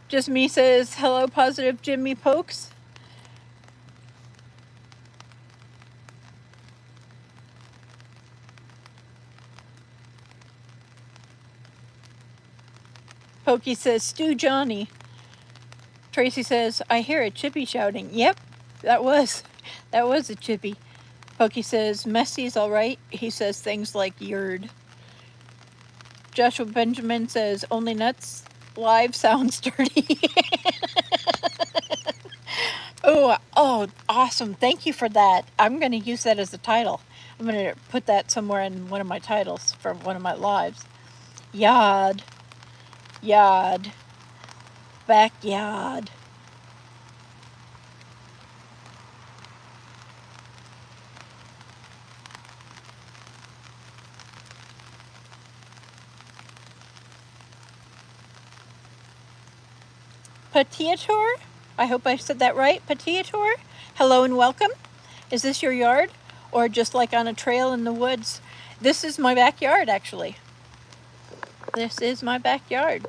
Just me says, hello, positive Jimmy Pokes. Pokey says, Stu Johnny. Tracy says, I hear a Chippy shouting. Yep, that was a Chippy. Pokey says, Messy's all right. He says things like yerd. Joshua Benjamin says, only nuts live sounds dirty. Oh, awesome. Thank you for that. I'm going to use that as a title. I'm going to put that somewhere in one of my titles for one of my lives. Yard. Backyard. Patiator? I hope I said that right. Patiator? Hello and welcome. Is this your yard? Or just like on a trail in the woods? This is my backyard, actually. This is my backyard.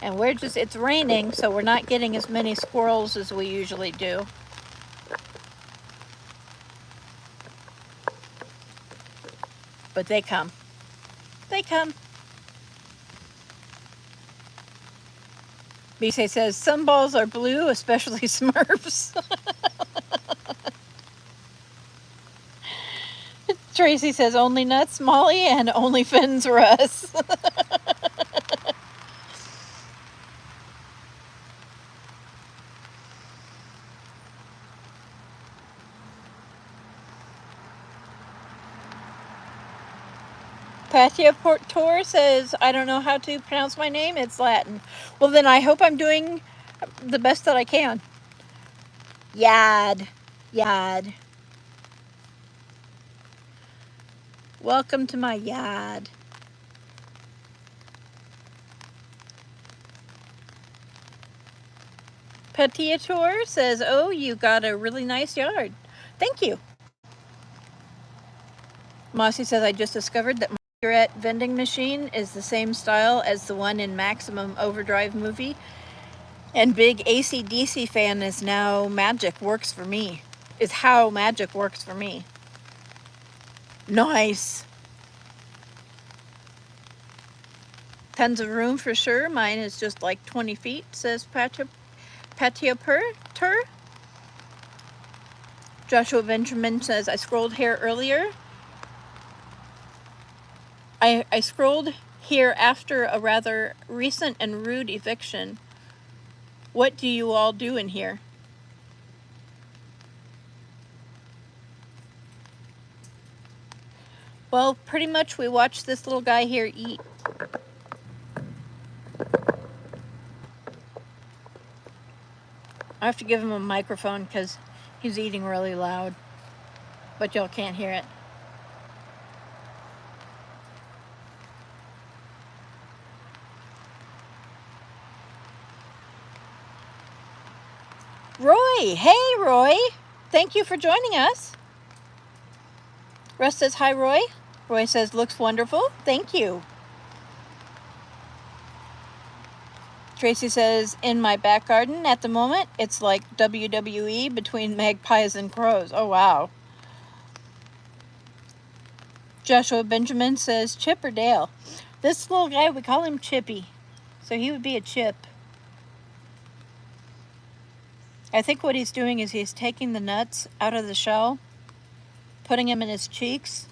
And it's raining, so we're not getting as many squirrels as we usually do. But they come. They come. Bisay says, some balls are blue, especially Smurfs. Tracy says, only nuts, Molly, and only fins, Russ. Patiator says, I don't know how to pronounce my name. It's Latin. Well, then I hope I'm doing the best that I can. Yad. Welcome to my yard. Patiator says, oh, you got a really nice yard. Thank you. Mossy says, I just discovered that my cigarette vending machine is the same style as the one in Maximum Overdrive movie. And big AC/DC fan is now magic works for me. Is how magic works for me. Nice. Tons of room for sure. Mine is just like 20 feet, says Patiator. Joshua Benjamin says, I scrolled here earlier. I scrolled here after a rather recent and rude eviction. What do you all do in here? Well, pretty much we watch this little guy here eat. I have to give him a microphone because he's eating really loud, but y'all can't hear it. Roy! Hey, Roy! Thank you for joining us. Russ says, hi, Roy. Roy says, looks wonderful. Thank you. Tracy says, in my back garden at the moment, it's like WWE between magpies and crows. Oh, wow. Joshua Benjamin says, Chip or Dale? This little guy, we call him Chippy. So he would be a Chip. I think what he's doing is he's taking the nuts out of the shell, putting them in his cheeks,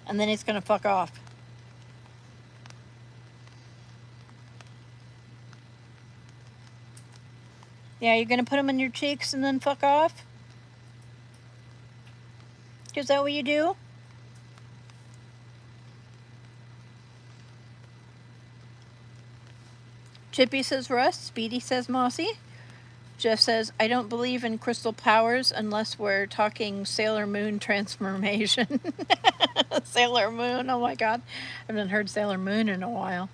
and then he's going to fuck off. Yeah, you're going to put them in your cheeks and then fuck off? Is that what you do? Chippy says Russ. Speedy says Mossy. Jeff says, I don't believe in crystal powers unless we're talking Sailor Moon transformation. Sailor Moon, oh my God. I haven't heard Sailor Moon in a while.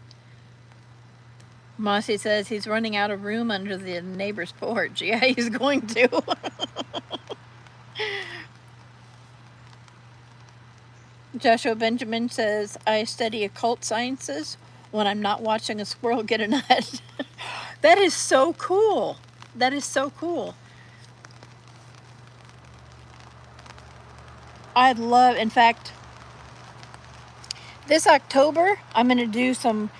Mossy says he's running out of room under the neighbor's porch. Yeah, he's going to. Joshua Benjamin says, I study occult sciences when I'm not watching a squirrel get a nut. That is so cool. That is so cool. I'd love, in fact, this October, I'm going to do some,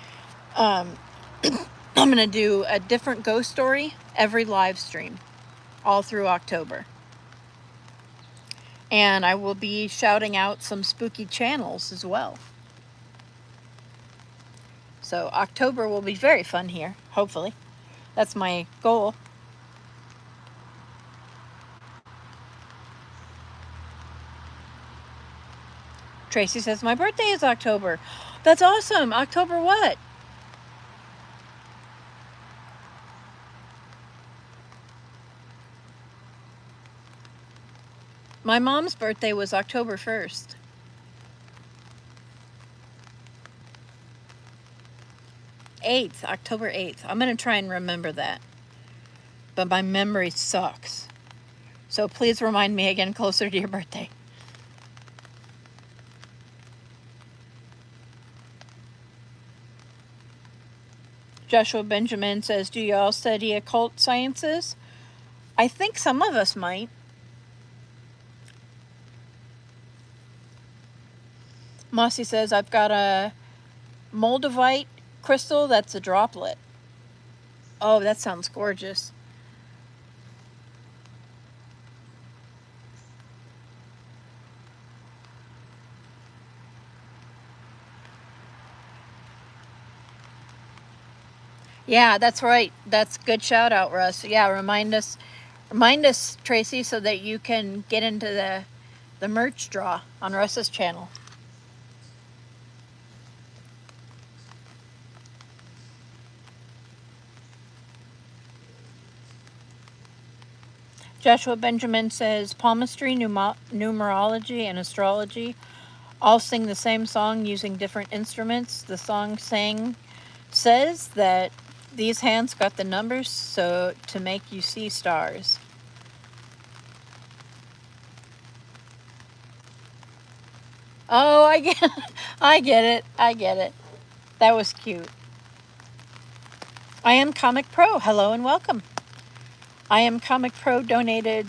I'm going to do a different ghost story every live stream all through October. And I will be shouting out some spooky channels as well. So October will be very fun here, hopefully. That's my goal. Tracy says, my birthday is October. That's awesome. October what? My mom's birthday was October 1st. October 8th. I'm going to try and remember that. But my memory sucks. So please remind me again closer to your birthday. Joshua Benjamin says, do y'all study occult sciences? I think some of us might. Mossy says, I've got a moldavite crystal that's a droplet. Oh, that sounds gorgeous. Yeah, that's right. That's good shout out, Russ. Yeah, remind us, Tracy, so that you can get into the merch draw on Russ's channel. Joshua Benjamin says, palmistry, numerology, and astrology all sing the same song using different instruments. The song says that these hands got the numbers so to make you see stars. Oh, I get it. I get it. That was cute. I Am Comic Pro. Hello and welcome. I Am Comic Pro donated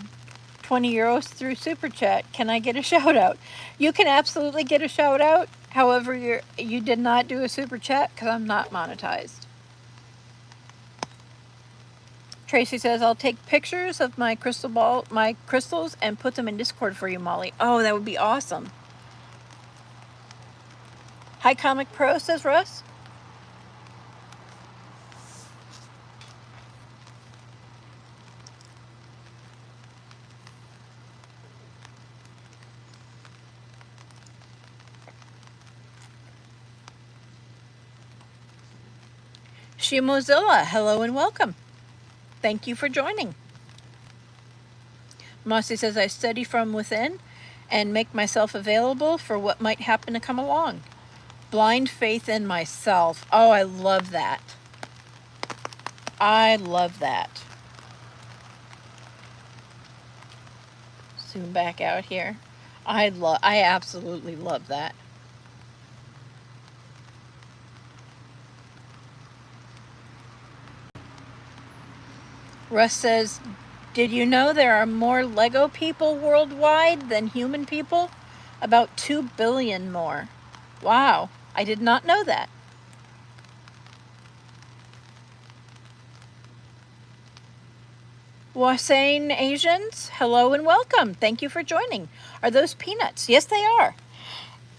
20 euros through Super Chat. Can I get a shout out? You can absolutely get a shout out. However, you did not do a Super Chat because I'm not monetized. Tracy says, I'll take pictures of my crystals, and put them in Discord for you, Molly. Oh, that would be awesome. Hi, Comic Pro, says Russ. Mozilla, hello and welcome. Thank you for joining. Mossy says, I study from within and make myself available for what might happen to come along. Blind faith in myself. Oh, I love that. I love that. Zoom back out here. I absolutely love that. Russ says, did you know there are more Lego people worldwide than human people? About 2 billion more. Wow, I did not know that. Wasane Asians, hello and welcome. Thank you for joining. Are those peanuts? Yes, they are.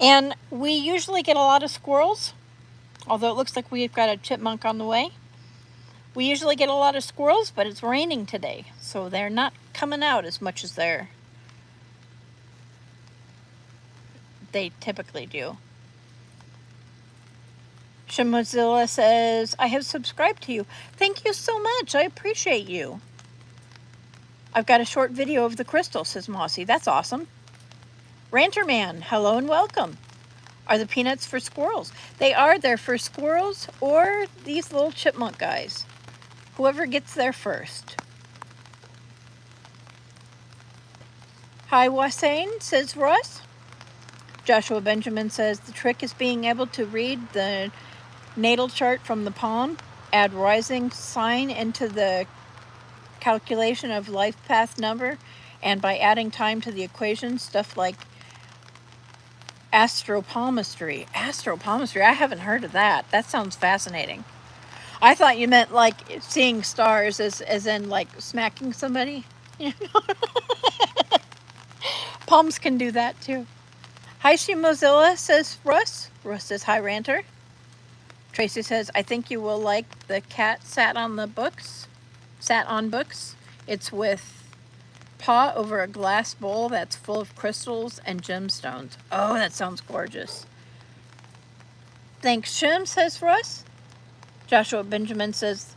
And we usually get a lot of squirrels, although it looks like we've got a chipmunk on the way. We usually get a lot of squirrels, but it's raining today, so they're not coming out as much as they typically do. Mozilla says, I have subscribed to you. Thank you so much. I appreciate you. I've got a short video of the crystal, says Mossy. That's awesome. Ranter Man, hello and welcome. Are the peanuts for squirrels? They are. They're for squirrels or these little chipmunk guys. Whoever gets there first. Hi, Wasane, says Russ. Joshua Benjamin says, the trick is being able to read the natal chart from the palm, add rising sign into the calculation of life path number, and by adding time to the equation, stuff like astropalmistry. Astropalmistry, I haven't heard of that. That sounds fascinating. I thought you meant like seeing stars as in like smacking somebody. Palms can do that too. Hi, Mozilla, says Russ. Russ says, hi, Ranter. Tracy says, I think you will like the cat sat on books. It's with paw over a glass bowl that's full of crystals and gemstones. Oh, that sounds gorgeous. Thanks, Shim, says Russ. Joshua Benjamin says,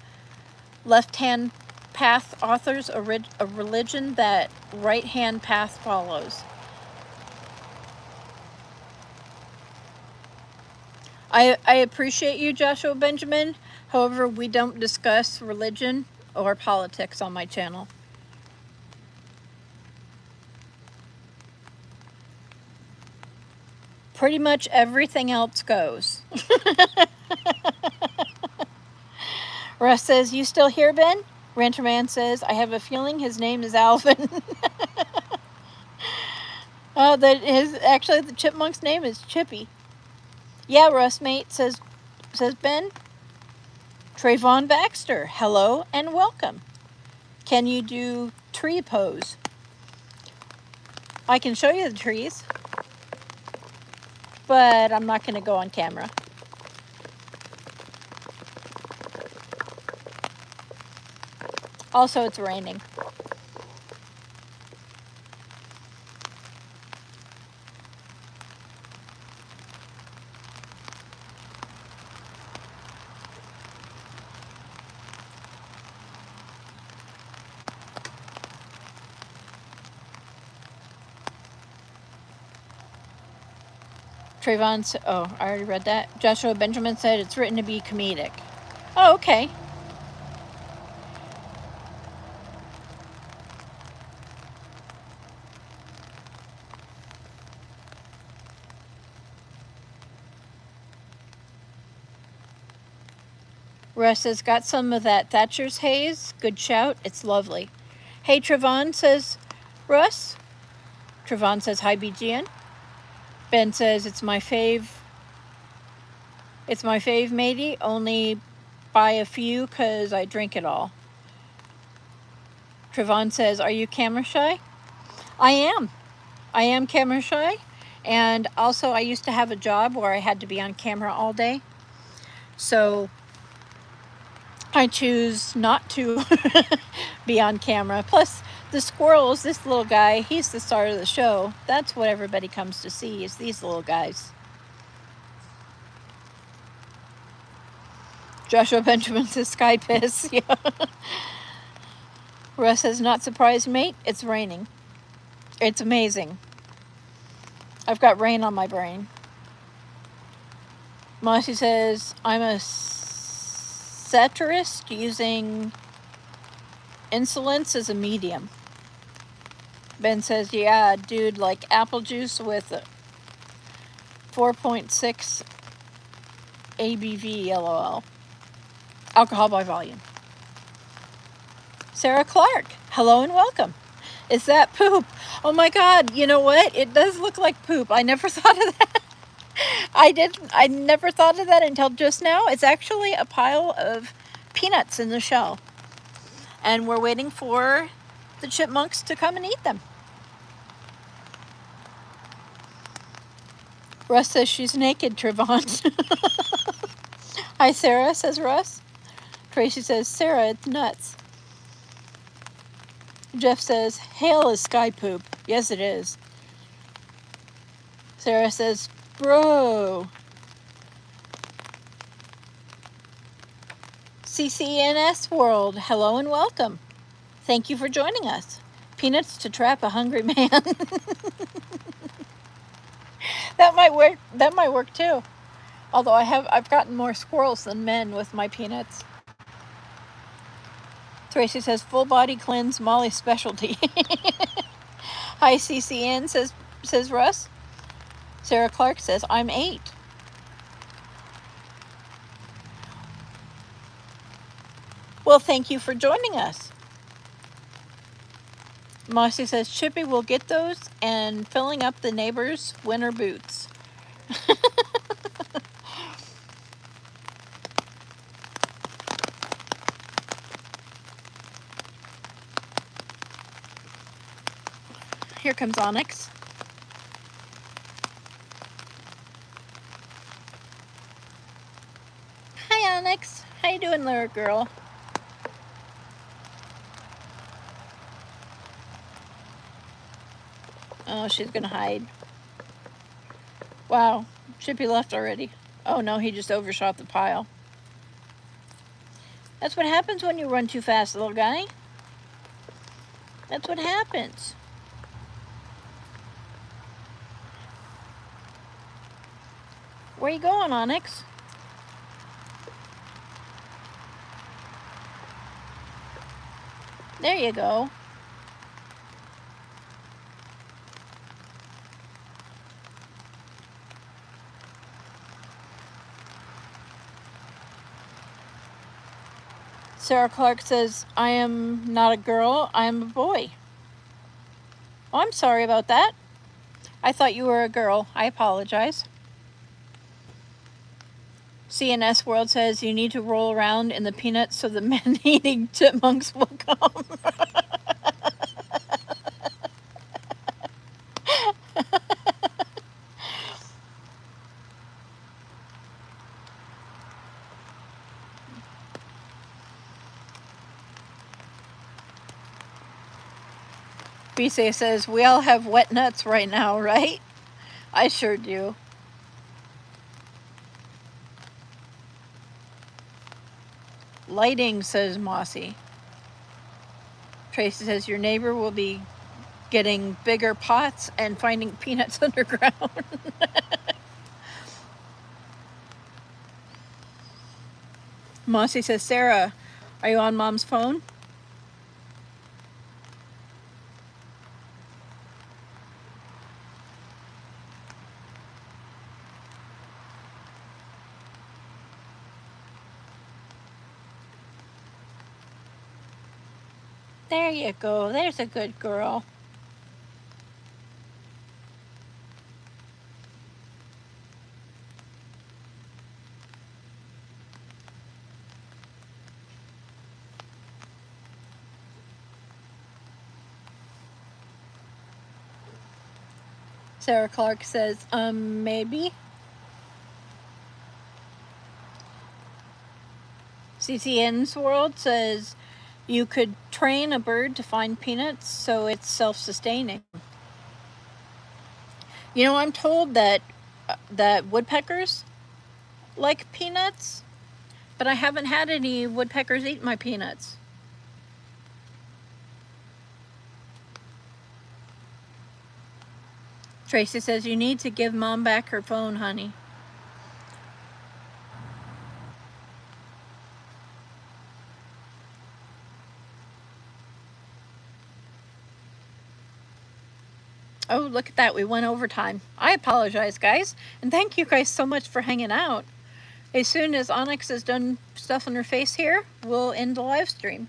left-hand path authors a religion that right-hand path follows. I appreciate you, Joshua Benjamin. However, we don't discuss religion or politics on my channel. Pretty much everything else goes. Russ says, you still here, Ben? Ranterman says, I have a feeling his name is Alvin. Actually, the chipmunk's name is Chippy. Yeah, Russ, mate, says Ben. Trayvon Baxter, hello and welcome. Can you do tree pose? I can show you the trees, but I'm not going to go on camera. Also, it's raining. Trayvon, oh, I already read that. Joshua Benjamin said it's written to be comedic. Oh, okay. Russ has got some of that Thatcher's haze. Good shout. It's lovely. Hey, Trayvon, says Russ. Trayvon says, hi, BGN. Ben says, it's my fave. It's my fave, matey. Only buy a few because I drink it all. Trayvon says, are you camera shy? I am. I am camera shy. And also, I used to have a job where I had to be on camera all day. So I choose not to be on camera. Plus, the squirrels, this little guy, he's the star of the show. That's what everybody comes to see, is these little guys. Joshua Benjamin says sky piss. Yeah. Russ says, not surprised, mate. It's raining. It's amazing. I've got rain on my brain. Mossy says, I'm a satirist using insolence as a medium. Ben says, yeah, dude, like apple juice with 4.6 ABV, LOL. Alcohol by volume. Sarah Clark, hello and welcome. Is that poop? Oh my God, you know what? It does look like poop. I never thought of that. I never thought of that until just now. It's actually a pile of peanuts in the shell. And we're waiting for the chipmunks to come and eat them. Russ says she's naked, Trevon. Hi, Sarah, says Russ. Tracy says, Sarah, it's nuts. Jeff says, hail is sky poop. Yes, it is. Sarah says, bro. CCNS World, hello and welcome. Thank you for joining us. Peanuts to trap a hungry man. That might work. That might work too. Although I've gotten more squirrels than men with my peanuts. Tracy says, full body cleanse, Molly's specialty. Hi, CCN, says Russ. Sarah Clark says, I'm 8. Well, thank you for joining us. Mossy says, Chippy will get those and filling up the neighbor's winter boots. Here comes Onyx. Hi, Onyx. How you doing, little girl? Oh, she's gonna hide. Wow, Chippy left already. Oh no, he just overshot the pile. That's what happens when you run too fast, little guy. That's what happens. Where you going, Onyx? There you go. Sarah Clark says, I am not a girl, I am a boy. Oh, I'm sorry about that. I thought you were a girl. I apologize. CNS World says you need to roll around in the peanuts so the man-eating chipmunks will come. Bise says, we all have wet nuts right now, right? I sure do. Lighting, says Mossy. Tracy says, your neighbor will be getting bigger pots and finding peanuts underground. Mossy says, Sarah, are you on Mom's phone? There you go. There's a good girl. Sarah Clark says, maybe. CCN's World says, you could train a bird to find peanuts so it's self-sustaining. You know, I'm told that woodpeckers like peanuts, but I haven't had any woodpeckers eat my peanuts. Tracy says, you need to give Mom back her phone, honey. Oh, look at that. We went overtime. I apologize, guys. And thank you guys so much for hanging out. As soon as Onyx has done stuff on her face here, we'll end the live stream.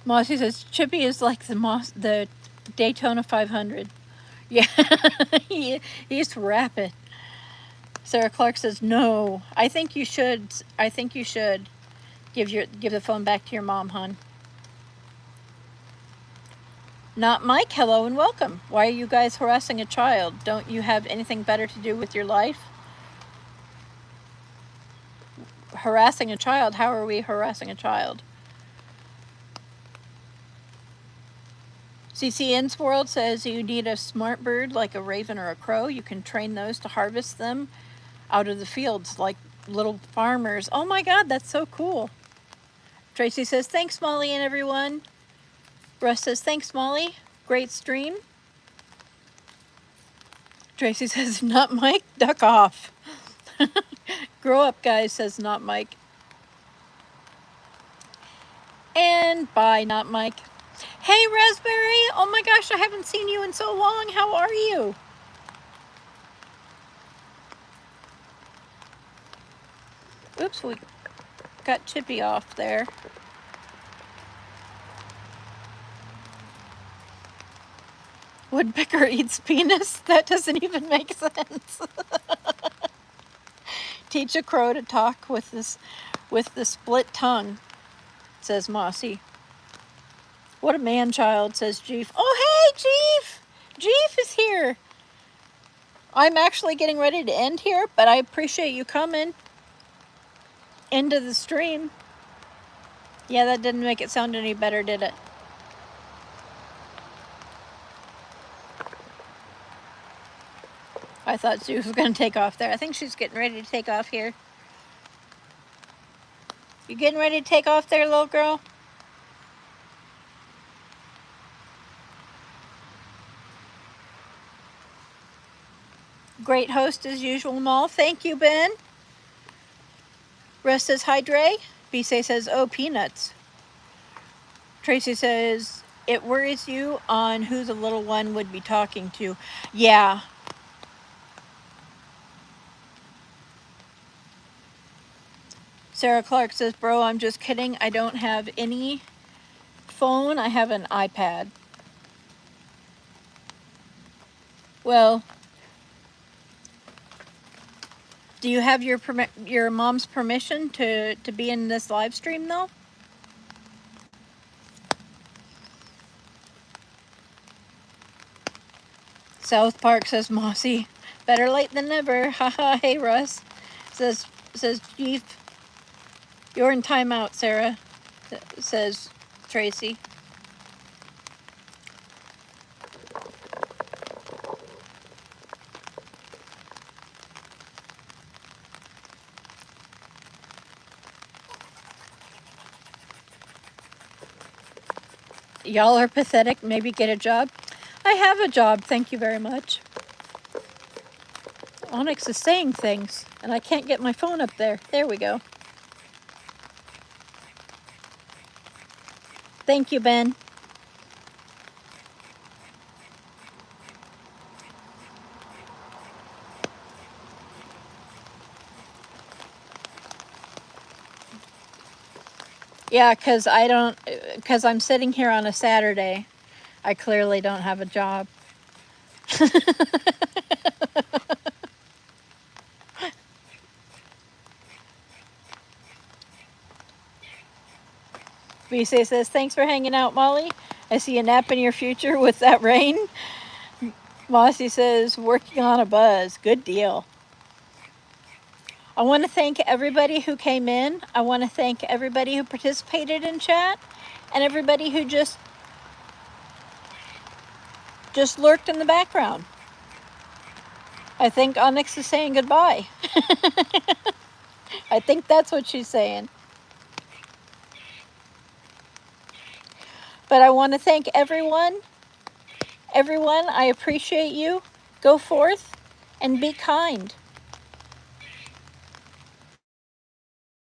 Mossy says, Chippy is like the Daytona 500. Yeah, he's rapid. Sarah Clark says, no. I think you should give the phone back to your mom, hon. Not Mike, hello and welcome. Why are you guys harassing a child? Don't you have anything better to do with your life? Harassing a child? How are we harassing a child? CCN's World says you need a smart bird like a raven or a crow. You can train those to harvest them out of the fields like little farmers. Oh my God, that's so cool. Tracy says, thanks, Molly and everyone. Russ says, thanks, Molly. Great stream. Tracy says, not Mike, duck off. Grow up, guys, says not Mike. And bye, not Mike. Hey, Raspberry. Oh my gosh, I haven't seen you in so long. How are you? Oops, we got Chippy off there. Woodpecker eats penis? That doesn't even make sense. Teach a crow to talk with the split tongue, says Mossy. What a man-child, says Jeef. Oh, hey, Jeef! Jeef is here. I'm actually getting ready to end here, but I appreciate you coming into the stream. Yeah, that didn't make it sound any better, did it? I thought she was going to take off there. I think she's getting ready to take off here. You getting ready to take off there, little girl? Great host as usual, Maul. Thank you, Ben. Russ says, hi, Dre. Bisay says, oh, peanuts. Tracy says, it worries you on who the little one would be talking to. Yeah. Sarah Clark says, bro, I'm just kidding. I don't have any phone. I have an iPad. Well, do you have your mom's permission to be in this live stream, though? South Park says, Mossy, better late than never. Haha, hey, Russ. Says Chief, you're in timeout, Sarah, says Tracy. Y'all are pathetic. Maybe get a job. I have a job. Thank you very much. Onyx is saying things, and I can't get my phone up there. There we go. Thank you, Ben. Yeah, because I'm sitting here on a Saturday. I clearly don't have a job. BC says, thanks for hanging out, Molly. I see a nap in your future with that rain. Mossy says, working on a buzz. Good deal. I want to thank everybody who came in. I want to thank everybody who participated in chat and everybody who just lurked in the background. I think Onyx is saying goodbye. I think that's what she's saying. But I want to thank everyone. Everyone, I appreciate you. Go forth and be kind.